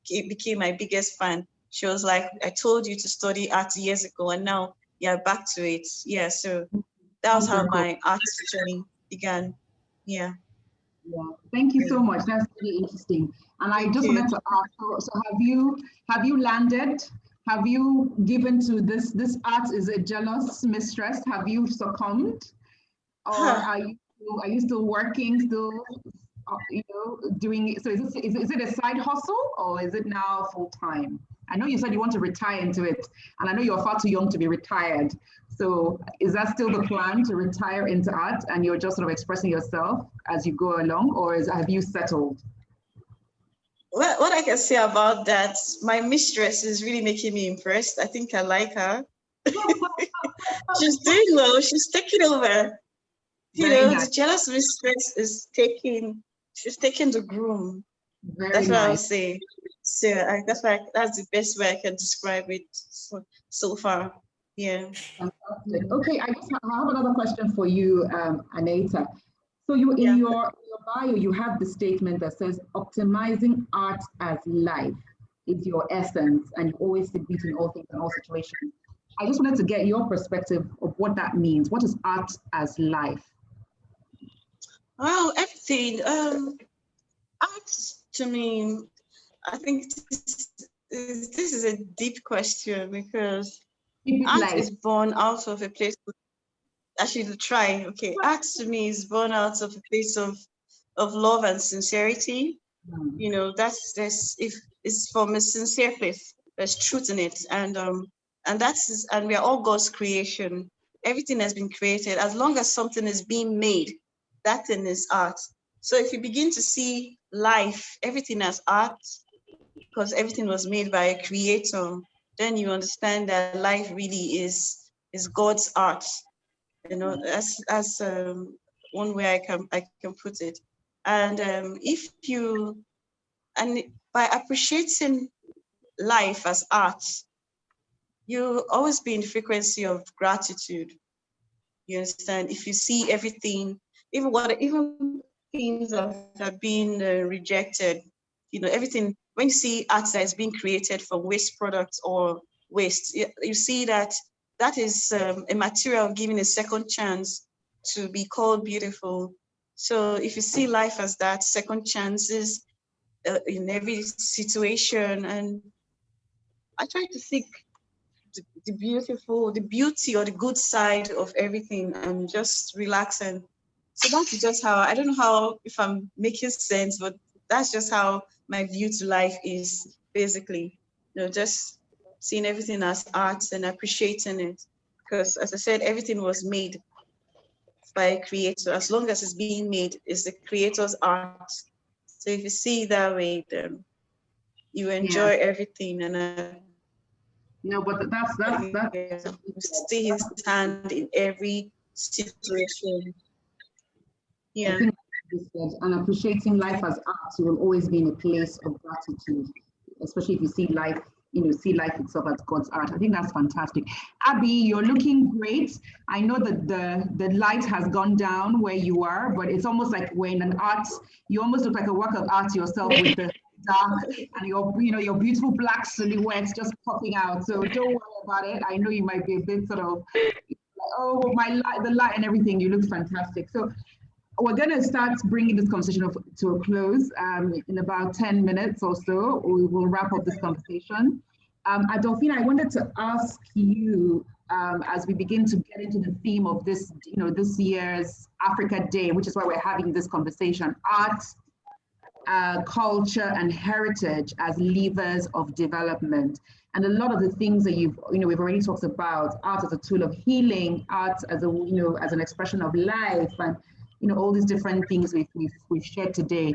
became my biggest fan. She was like, I told you to study art years ago, and now you're back to it. Yeah, so that was how my art journey began. Yeah. Yeah, thank you so much. That's really interesting. And I just wanted to ask, so have you landed? Have you given to this art is a jealous mistress? Have you succumbed? Or are you still working, doing, so is it a side hustle, or is it now full time? I know you said you want to retire into it, and I know you're far too young to be retired. So is that still the plan, to retire into art, and you're just sort of expressing yourself as you go along, or have you settled? Well, what I can say about that, my mistress is really making me impressed. I think I like her. She's doing well. She's taking over. Nice. The jealous mistress is she's taking the groom. That's what I would say. So that's the best way I can describe it so far. Yeah. Fantastic. Okay, I have another question for you, Aneta. So in your bio, you have the statement that says optimizing art as life is your essence, and you always succeed in all things and all situations. I just wanted to get your perspective of what that means. What is art as life? Well, everything. Art to me, I think this is a deep question because art is born out of a place. I should try. Okay, art to me is born out of a place of love and sincerity. You know, if it's from a sincere place, there's truth in it, and we are all God's creation. Everything has been created. As long as something is being made, that thing is art. So if you begin to see life, everything as art, because everything was made by a creator, then you understand that life really is God's art. You know, as one way I can put it. And by appreciating life as art, you always be in frequency of gratitude. You understand? If you see everything, even things that have been rejected, you know, everything. When you see art that is being created from waste products or waste, you see that is a material given a second chance to be called beautiful. So if you see life as that, second chances in every situation, and I try to seek the beauty or the good side of everything and just relax. And so that's just how, I don't know how, if I'm making sense, but that's just how my view to life is, basically. You know, just seeing everything as art and appreciating it. Because as I said, everything was made by a creator. As long as it's being made, it's the creator's art. So if you see it that way, then you enjoy everything. And no, but that's see his hand in every situation. Yeah. I think and appreciating life as art, you will always be in a place of gratitude, especially if you see life, see life itself as God's art. I think that's fantastic. Abby, you're looking great. I know that the light has gone down where you are, but it's almost like when an art, you almost look like a work of art yourself with the dark and your beautiful black silhouettes just popping out. So don't worry about it. I know you might be a bit sort of, oh, the light and everything. You look fantastic. So we're going to start bringing this conversation to a close in about 10 minutes or so. We will wrap up this conversation. Adolphina, I wanted to ask you, as we begin to get into the theme of this, this year's Africa Day, which is why we're having this conversation, art, culture, and heritage as levers of development. And a lot of the things that we've already talked about, art as a tool of healing, art as as an expression of life, and all these different things we've shared today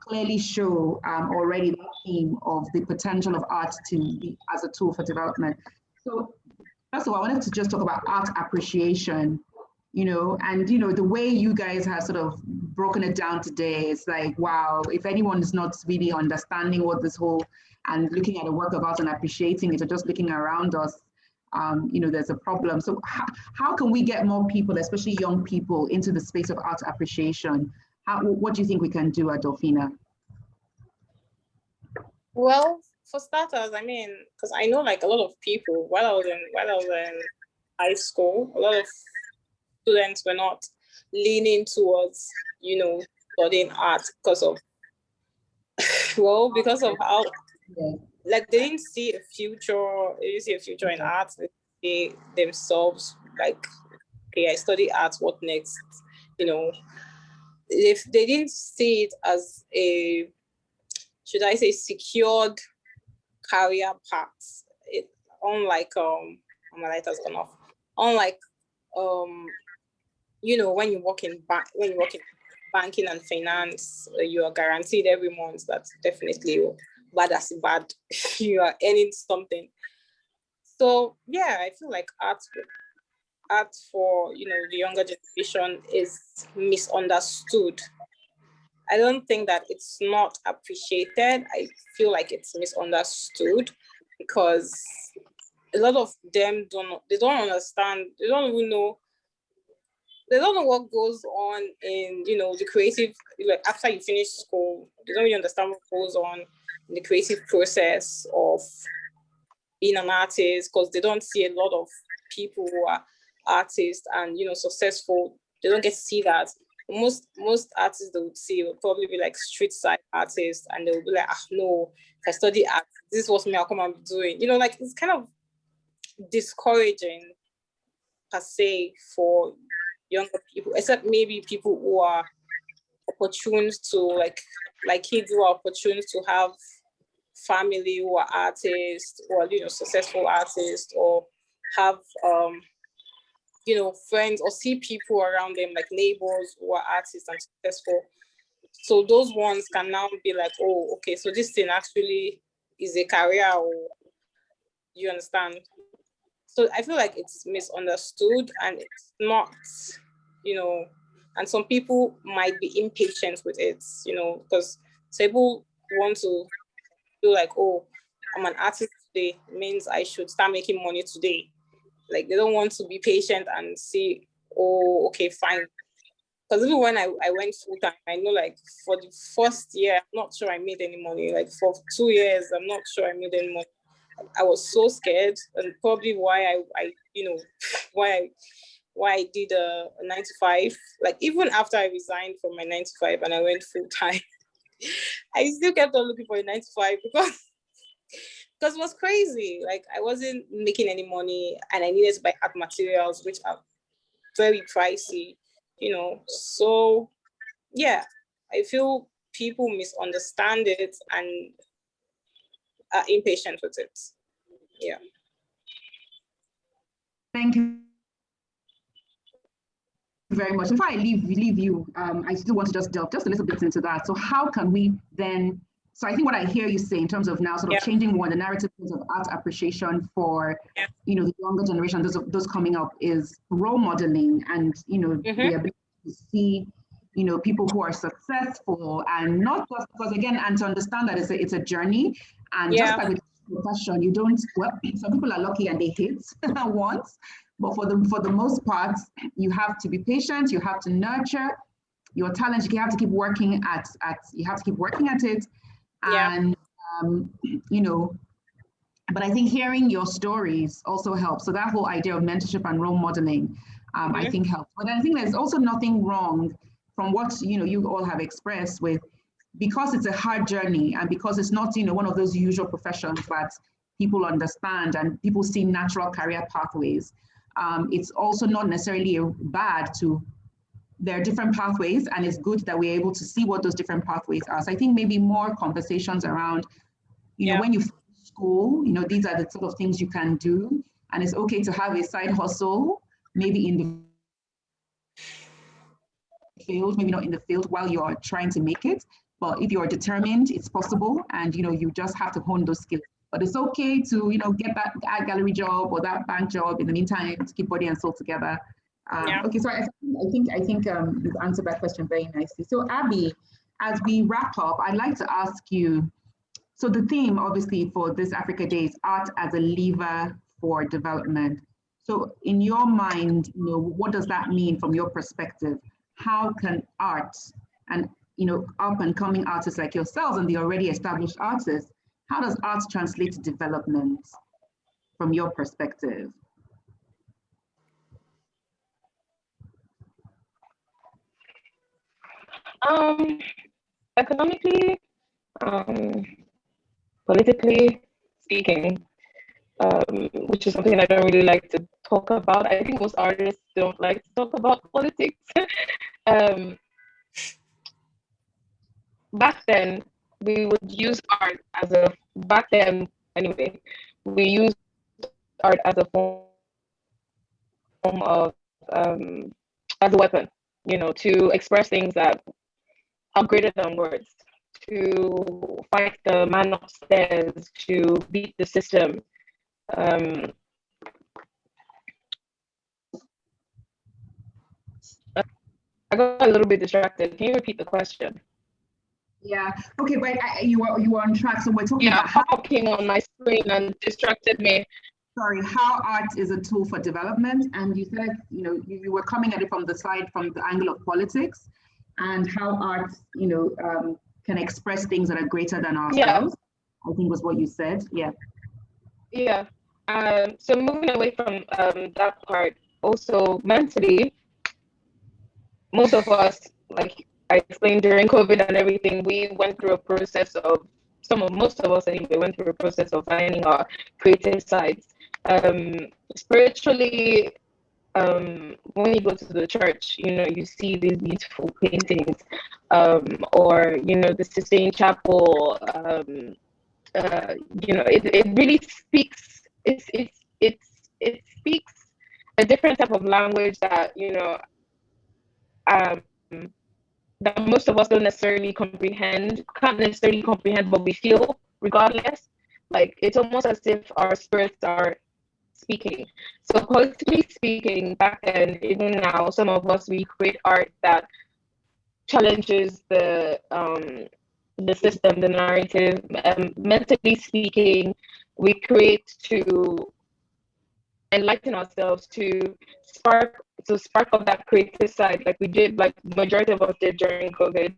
clearly show already the theme of the potential of art to be as a tool for development. So first of all, I wanted to just talk about art appreciation, and the way you guys have sort of broken it down today. It's like, wow, if anyone is not really understanding what this whole and looking at a work of art and appreciating it or just looking around us, there's a problem. So how can we get more people, especially young people, into the space of art appreciation? What do you think we can do, Adolphina? Well, for starters, I mean, because I know like a lot of people while I was in high school, a lot of students were not leaning towards, studying art because of how like they didn't see a future. They didn't see a future in art. They themselves like, okay, I study art. What next? If they didn't see it as a, should I say, secured career path, unlike my light has gone off. Unlike when you work in banking and finance, you are guaranteed every month that definitely bad as bad you are earning something. So yeah, I feel like art for the younger generation is misunderstood. I don't think that it's not appreciated. I feel like it's misunderstood because a lot of them don't understand. They don't even know they don't know what goes on in, the creative, like after you finish school, they don't really understand what goes on in the creative process of being an artist, because they don't see a lot of people who are artists and, successful. They don't get to see that. Most artists they would see will probably be like street side artists, and they will be like, no, if I study art, this is what me I'll come and be doing. Like it's kind of discouraging per se for younger people, except maybe people who are opportune to like kids who are opportune to have family who are artists, or successful artists, or have friends, or see people around them like neighbors who are artists and successful. So those ones can now be like, oh, okay, so this thing actually is a career, or you understand? So I feel like it's misunderstood, and it's not, and some people might be impatient with it, because people want to feel like, oh, I'm an artist today, means I should start making money today. Like they don't want to be patient and see, oh, okay, fine. Because even when I went full time, I know like for the first year, I'm not sure I made any money. Like for 2 years, I'm not sure I made any money. I was so scared, and probably why I why I did a 9 to 5. Like even after I resigned from my 9 to 5 and I went full time, I still kept on looking for a 9 to 5 because it was crazy. Like I wasn't making any money, and I needed to buy art materials, which are very pricey, So yeah, I feel people misunderstand it and are impatient with it. Yeah. Thank you very much. Before I leave you, I still want to just delve just a little bit into that. So how can we then, so I think what I hear you say in terms of now sort of changing more the narrative of art appreciation for, the younger generation, those coming up, is role modeling and, the ability to see, people who are successful, and not just because, again, and to understand that it's a journey. And just like with profession, you don't, some people are lucky and they hit once, but for the most part, you have to be patient, you have to nurture your talent, you have to keep working at it. And but I think hearing your stories also helps. So that whole idea of mentorship and role modeling, I think helps. But I think there's also nothing wrong from what you all have expressed with, because it's a hard journey, and because it's not one of those usual professions that people understand and people see natural career pathways. It's also not necessarily bad to, there are different pathways, and it's good that we're able to see what those different pathways are. So I think maybe more conversations around, when you finish school, these are the sort of things you can do, and it's okay to have a side hustle, maybe in the field, maybe not in the field while you're trying to make it. But if you're determined, it's possible, and you just have to hone those skills. But it's okay to get that art gallery job or that bank job in the meantime to keep body and soul together. Okay, so I think you've answered that question very nicely. So Abby, as we wrap up, I'd like to ask you. So the theme, obviously, for this Africa Day is art as a lever for development. So in your mind, what does that mean from your perspective? How can art and up and coming artists like yourselves and the already established artists, how does art translate to development from your perspective? Economically, politically speaking, which is something I don't really like to talk about. I think most artists don't like to talk about politics. Back then, we would use art we used art as a form of, as a weapon, to express things that are greater than words, to fight the man upstairs, to beat the system. I got a little bit distracted. Can you repeat the question? Yeah. Okay, but you were on track. So we're talking about how came on my screen and distracted me. sorry, how art is a tool for development. And you said, you were coming at it from the angle of politics, and how art, can express things that are greater than ourselves. I think was what you said. Yeah. Yeah. So moving away from that part, also mentally, most of us, like I explained during COVID and everything, we went through a process of, most of us anyway, went through a process of finding our creative sides. Spiritually, when you go to the church, you see these beautiful paintings, or the Sistine Chapel. It really speaks. It speaks a different type of language that that most of us can't necessarily comprehend, but we feel regardless. Like it's almost as if our spirits are speaking. So politically speaking, back then, even now, some of us, we create art that challenges the system, the narrative. Mentally speaking, we create to enlighten ourselves, to spark up that creative side, like we did, like majority of us did during COVID.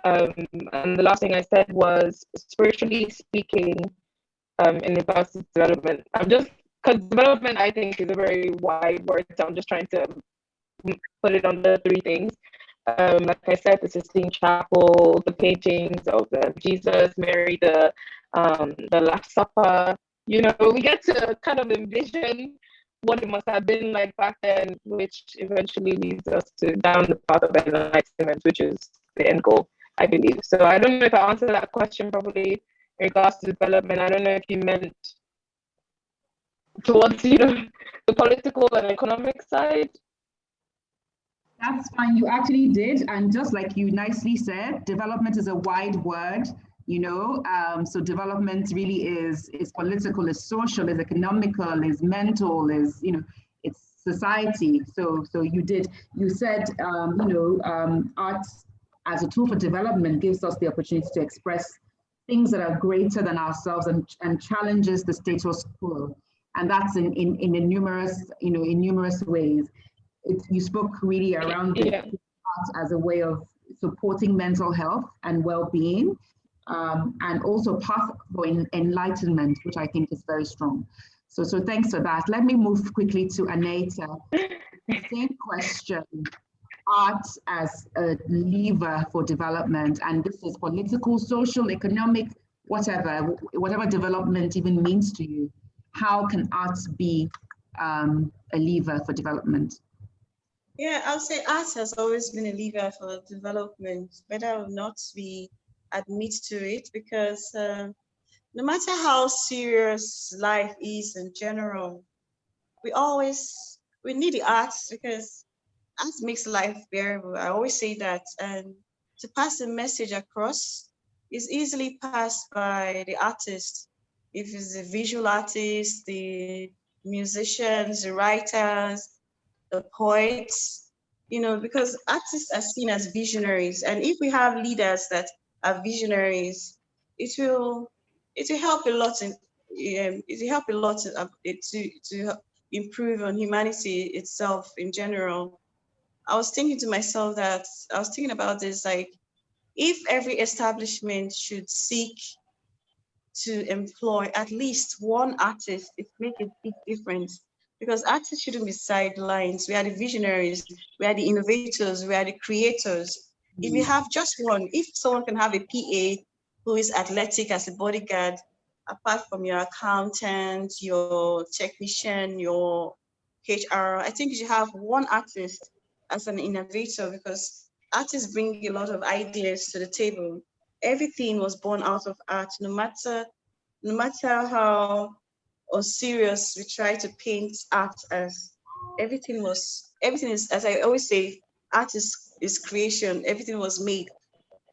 And the last thing I said was spiritually speaking, in regards to development. Because development, I think, is a very wide word, so I'm just trying to put it on the three things. Like I said, the Sistine Chapel, the paintings of Jesus, Mary, the Last Supper. We get to kind of envision what it must have been like back then, which eventually leads us down the path of enlightenment, which is the end goal, I believe. So I don't know if I answered that question properly in regards to development. I don't know if you meant towards, the political and economic side. That's fine. You actually did. And just like you nicely said, development is a wide word, so development really is political, is social, is economical, is mental, is, it's society. So you said, art as a tool for development gives us the opportunity to express things that are greater than ourselves and challenges the status quo. And that's in numerous ways. You spoke really around art as a way of supporting mental health and well-being, and also path for enlightenment, which I think is very strong. So thanks for that. Let me move quickly to Anita. Same question. Art as a lever for development, and this is political, social, economic, whatever development even means to you. How can art be a lever for development? Yeah, I'll say art has always been a lever for development, whether or not we admit to it, because no matter how serious life is in general, we need the arts, because art makes life bearable. I always say that, and to pass the message across is easily passed by the artist. If it's the visual artist, the musicians, the writers, the poets, because artists are seen as visionaries. And if we have leaders that are visionaries, it will help a lot to improve on humanity itself in general. I was thinking about this, like, if every establishment should seek to employ at least one artist, it makes a big difference. Because artists shouldn't be sidelines. We are the visionaries, we are the innovators, we are the creators. If you have just one, if someone can have a PA who is athletic as a bodyguard, apart from your accountant, your technician, your HR, I think you should have one artist as an innovator, because artists bring a lot of ideas to the table. Everything was born out of art, no matter how or serious we try to paint art as. Everything is, as I always say, art is creation. Everything was made.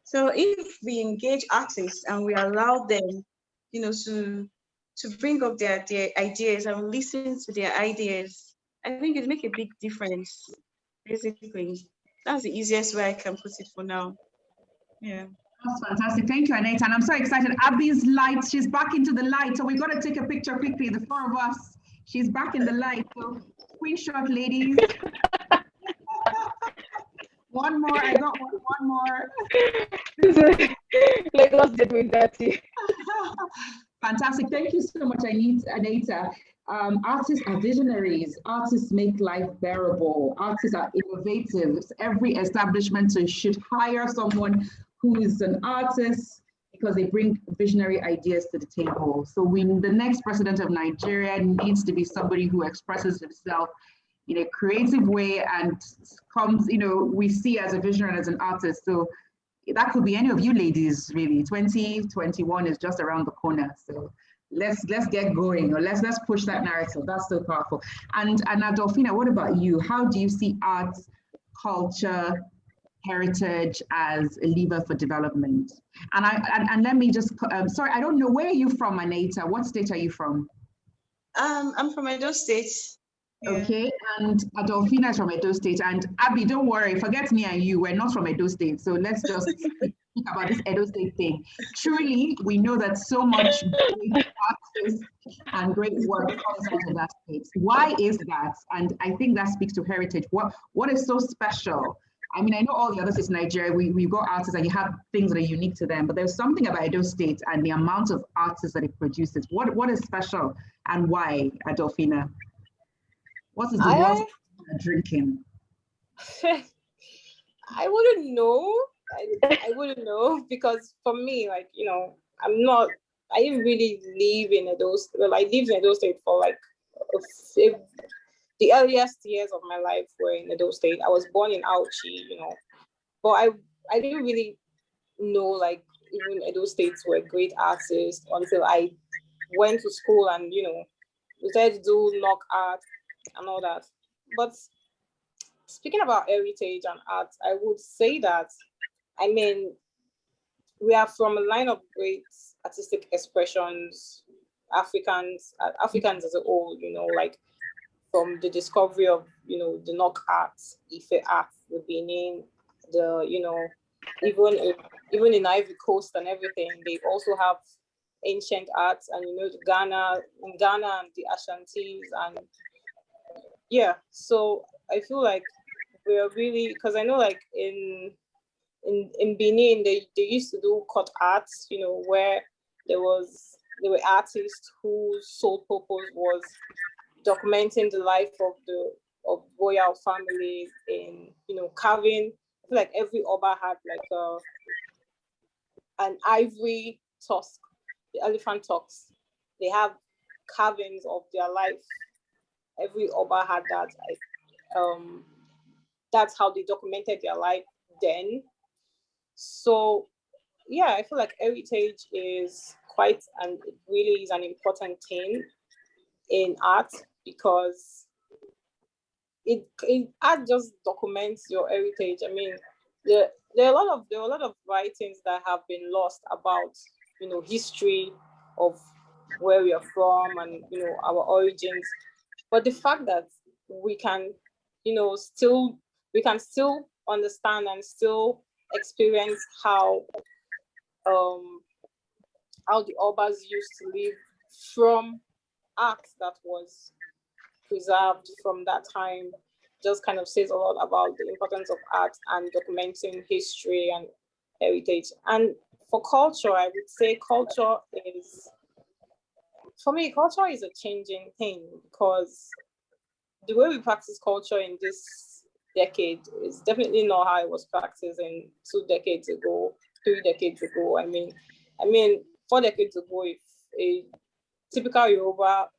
So if we engage artists and we allow them, to bring up their ideas and listen to their ideas, I think it make a big difference. Basically, that's the easiest way I can put it for now. Yeah. That's fantastic. Thank you, Anita. And I'm so excited. Abby's light, she's back into the light. So we've got to take a picture quickly, the four of us She's back in the light. So screenshot, ladies. One more. I got one more. Lagos did me dirty. Fantastic. Thank you so much, Anita. Artists are visionaries. Artists make life bearable. Artists are innovative. Every establishment should hire someone who is an artist because they bring visionary ideas to the table. So the next president of Nigeria needs to be somebody who expresses himself in a creative way and comes, we see as a visionary and as an artist. So that could be any of you ladies, really. 2021 is just around the corner. So let's get going, or let's push that narrative. That's so powerful. And Adolphina, what about you? How do you see art, culture, heritage as a lever for development? And let me just, sorry, I don't know, where are you from, Anita? What state are you from? I'm from Edo State. Okay, and Adolphina is from Edo State, and Abby, don't worry, forget me and you, we're not from Edo State, so let's just speak about this Edo State thing. Truly, we know that so much great artists and great work comes out of that state. Why is that? And I think that speaks to heritage. What is so special? I mean, I know all the other states in Nigeria, we've got artists and you have things that are unique to them, but there's something about Edo State and the amount of artists that it produces. What is special and why, Adolphina? What is the worst drinking? I wouldn't know. I wouldn't know, because for me, like, I didn't really live in Edo State. Well, I lived in Edo State for like the earliest years of my life were in Edo State. I was born in Auchi, but I didn't really know, like, even Edo States were great artists until I went to school and, decided to do knock art and all that. But speaking about heritage and art, I would say that, we are from a line of great artistic expressions, Africans as a whole, like from the discovery of, the knock art, Ife art, the Benin, even in Ivory Coast and everything, they also have ancient arts, and Ghana and the Ashantis, and yeah. So I feel like we're really, because I know, like, in Benin, they used to do cut arts, where there were artists whose sole purpose was documenting the life of royal families in, carving. I feel like every Oba had like an ivory tusk, the elephant tusks. They have carvings of their life. Every Oba had that. That's how they documented their life then. So yeah, I feel like heritage is and it really is an important thing in art, because art just documents your heritage. I mean, there are a lot of writings that have been lost about, history of where we are from and, our origins. But the fact that we can, still understand and still experience how the Obas used to live from art that was preserved from that time, just kind of says a lot about the importance of art and documenting history and heritage. And for culture, I would say culture is a changing thing, because the way we practice culture in this decade is definitely not how it was practiced in 2 decades ago, 3 decades ago. I mean, 4 decades ago, if a typical Yoruba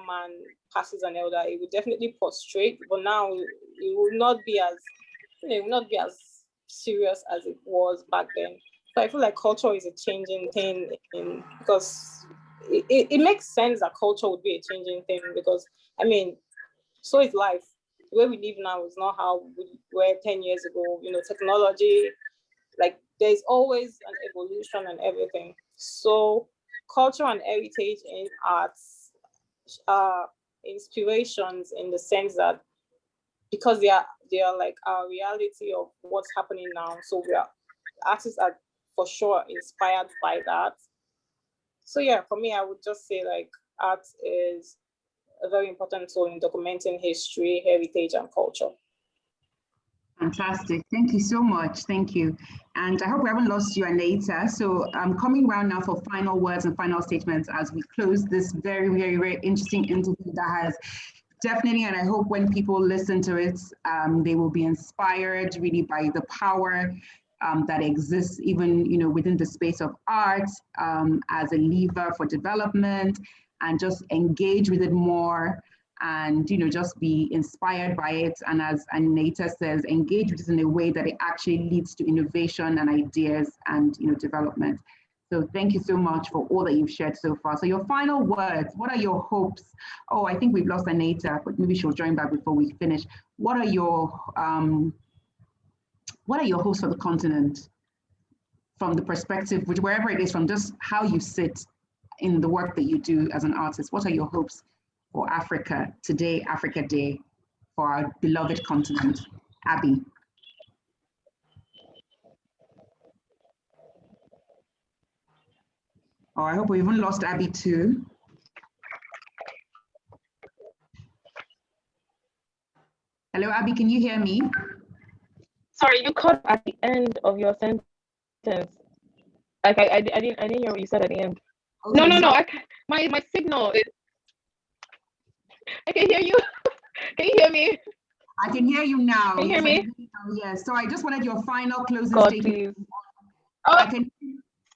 man passes an elder, it would definitely prostrate. But now it will not be as serious as it was back then. So I feel like culture is a changing thing, because it makes sense that culture would be a changing thing, because so is life. The way we live now is not how we were 10 years ago. Technology, like, there's always an evolution and everything. So culture and heritage in arts are inspirations, in the sense that, because they are like our reality of what's happening now. So artists are for sure inspired by that. So yeah, for me, I would just say, like, art is a very important role in documenting history, heritage, and culture. Fantastic. Thank you so much. Thank you. And I hope we haven't lost you, Anita. So I'm coming around now for final words and final statements as we close this very, very, very interesting interview that has definitely, and I hope when people listen to it, they will be inspired really by the power that exists even, within the space of art as a lever for development, and just engage with it more, and just be inspired by it, and as Anita says, engage with it in a way that it actually leads to innovation and ideas and development. So thank you so much for all that you've shared so far. So your final words, what are your hopes? Oh, I think we've lost Anita, but maybe she'll join back before we finish. What are your hopes for the continent from the perspective, which wherever it is, from just how you sit in the work that you do as an artist? What are your hopes for Africa today, Africa Day, for our beloved continent? Abby. Oh, I hope we even lost Abby too. Hello, Abby, can you hear me? Sorry, you cut at the end of your sentence. Like I didn't hear what you said at the end. Okay, no. My signal is. I can hear you. Can you hear me? I can hear you now. Can you hear me? Yes. So I just wanted your final closing statement. Please. Oh.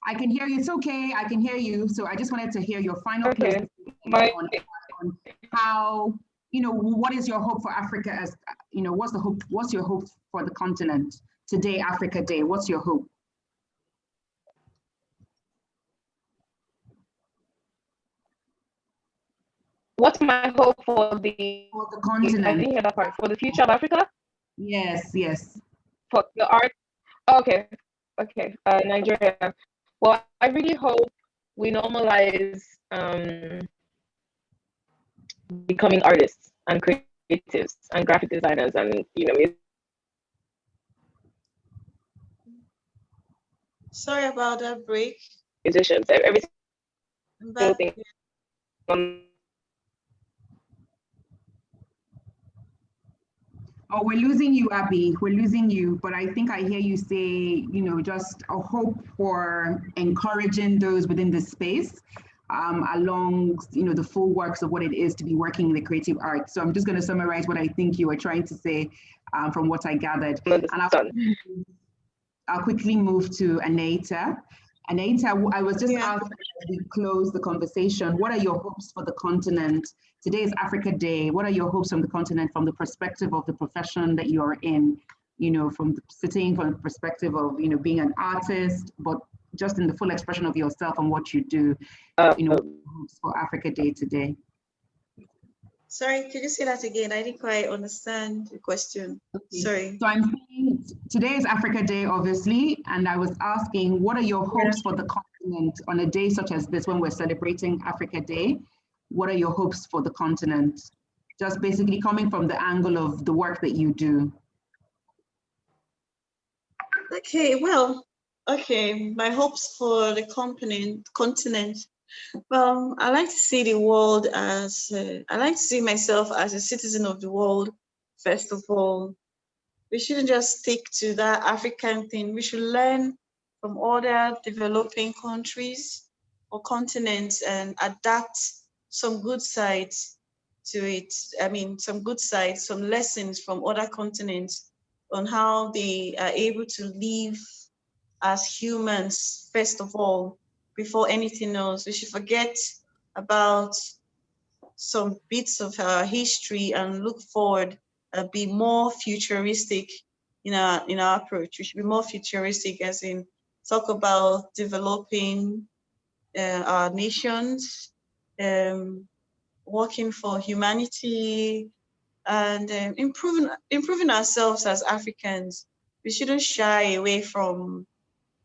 I can hear you. It's okay. I can hear you. So I just wanted to hear your final closing statement on how, what is your hope for Africa as, what's the hope? What's your hope for the continent today, Africa Day? What's your hope? What's my hope for the continent? I didn't hear that part. For the future of Africa? Yes. For the art? Okay. Nigeria. Well, I really hope we normalize becoming artists and creatives and graphic designers and Sorry about that break. Musicians, everything. Oh, we're losing you, Abby. We're losing you. But I think I hear you say, just a hope for encouraging those within the space along, the full works of what it is to be working in the creative arts. So I'm just going to summarize what I think you were trying to say from what I gathered. And I'll quickly move to Anita. Anita, I was just asking as we close the conversation, what are your hopes for the continent? Today is Africa Day. What are your hopes from the continent from the perspective of the profession that you are in? From the perspective of, being an artist, but just in the full expression of yourself and what you do, hopes for Africa Day today. Sorry, could you say that again? I didn't quite understand the question. Okay. Sorry. So I'm saying today is Africa Day, obviously, and I was asking, what are your hopes for the continent on a day such as this when we're celebrating Africa Day? What are your hopes for the continent? Just basically coming from the angle of the work that you do. Okay, my hopes for the continent. Well, I like to see the world as, I like to see myself as a citizen of the world, first of all. We shouldn't just stick to that African thing. We should learn from other developing countries or continents and adapt some good sides to it. I mean, some good sides, some lessons from other continents on how they are able to live as humans, first of all, before anything else. We should forget about some bits of our history and look forward and be more futuristic in our approach. We should be more futuristic, as in talk about developing our nations, working for humanity, and improving ourselves as Africans. We shouldn't shy away from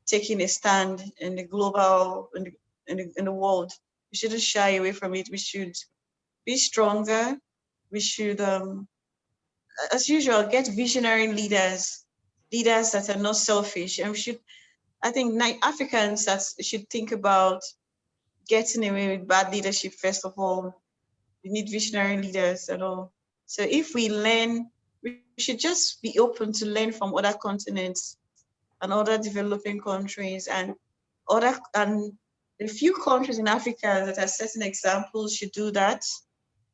taking a stand in the global, in the world. We shouldn't shy away from it. We should be stronger. We should, as usual, get visionary leaders that are not selfish. And we should, I think, Africans that should think about getting away with bad leadership, first of all, we need visionary leaders and all. So if we learn, we should just be open to learn from other continents and other developing countries and the few countries in Africa that are setting examples should do that.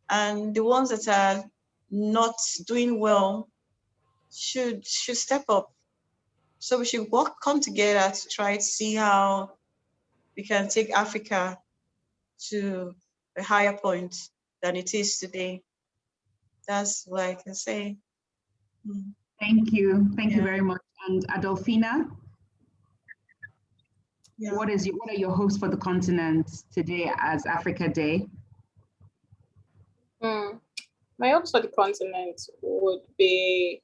And the ones that are not doing well should step up. So we should come together to try to see how we can take Africa to a higher point than it is today. That's what I can say. Thank you. Thank you very much. And Adolfina, what are your hopes for the continent today as Africa Day? My hopes for the continent would be,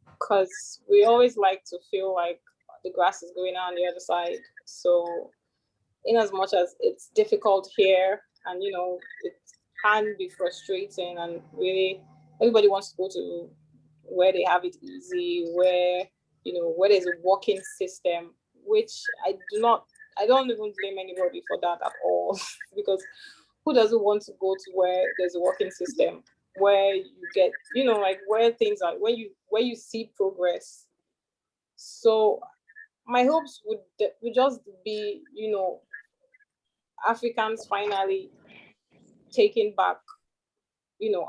because we always like to feel like the grass is going on the other side. So in as much as it's difficult here and, it can be frustrating and really everybody wants to go to where they have it easy, where there's a working system, which I don't even blame anybody for that at all, because who doesn't want to go to where there's a working system, where you get, where things are, where you see progress. So my hopes would just be, Africans finally taking back,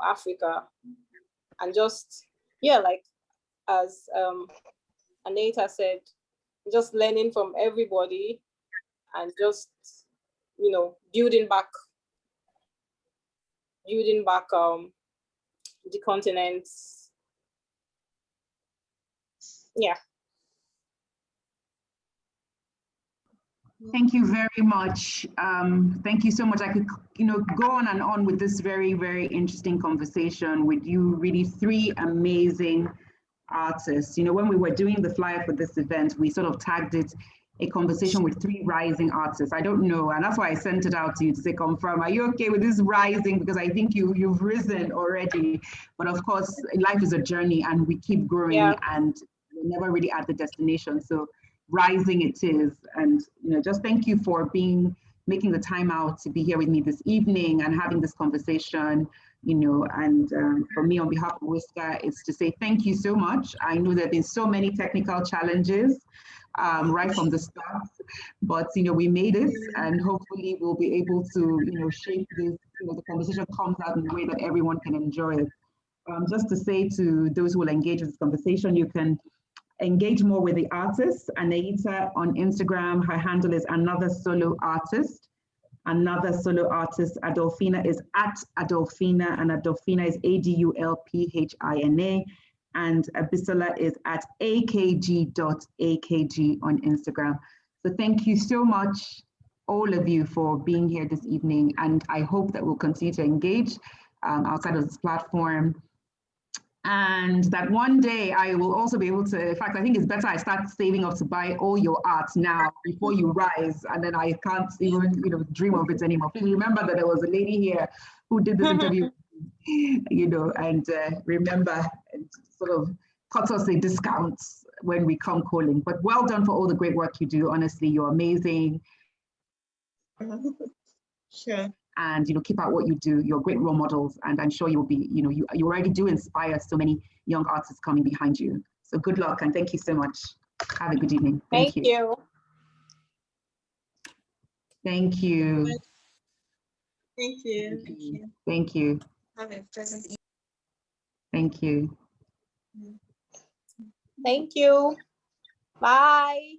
Africa, and just, as Anita said, just learning from everybody and just, building back the continents. Yeah. Thank you very much. Thank you so much. I could, go on and on with this very, very interesting conversation with you, really three amazing artists. When we were doing the flyer for this event, we sort of tagged it a conversation with three rising artists. I don't know, and that's why I sent it out to you to say, confirm, are you okay with this rising? Because I think you've risen already. But of course, life is a journey and we keep growing and we're never really at the destination. So rising it is. And just thank you for making the time out to be here with me this evening and having this conversation. And for me, on behalf of Whisker, it's to say thank you so much. I know there have been so many technical challenges right from the start, but we made it, and hopefully we'll be able to shape this. The conversation comes out in a way that everyone can enjoy it. Just to say to those who will engage with this conversation, you can engage more with the artist. Anaita on Instagram, her handle is Another Solo Artist. Adolfina is at Adolfina, and Adolfina is ADULPHINA, and Abisola is at akg.akg on Instagram. So thank you so much, all of you, for being here this evening, and I hope that we'll continue to engage outside of this platform. And that one day I will also be able to, in fact, I think it's better I start saving up to buy all your art now before you rise, and then I can't even, dream of it anymore. Please remember that there was a lady here who did this interview, and remember, sort of cut us a discount when we come calling. But well done for all the great work you do. Honestly, you're amazing. Sure. And keep out what you do. You're great role models, and I'm sure you'll be, you already do inspire so many young artists coming behind you. So good luck, and thank you so much. Have a good evening. Thank you. Thank you. Thank you. Thank you. Have a pleasant evening. Thank you. Thank you. Bye.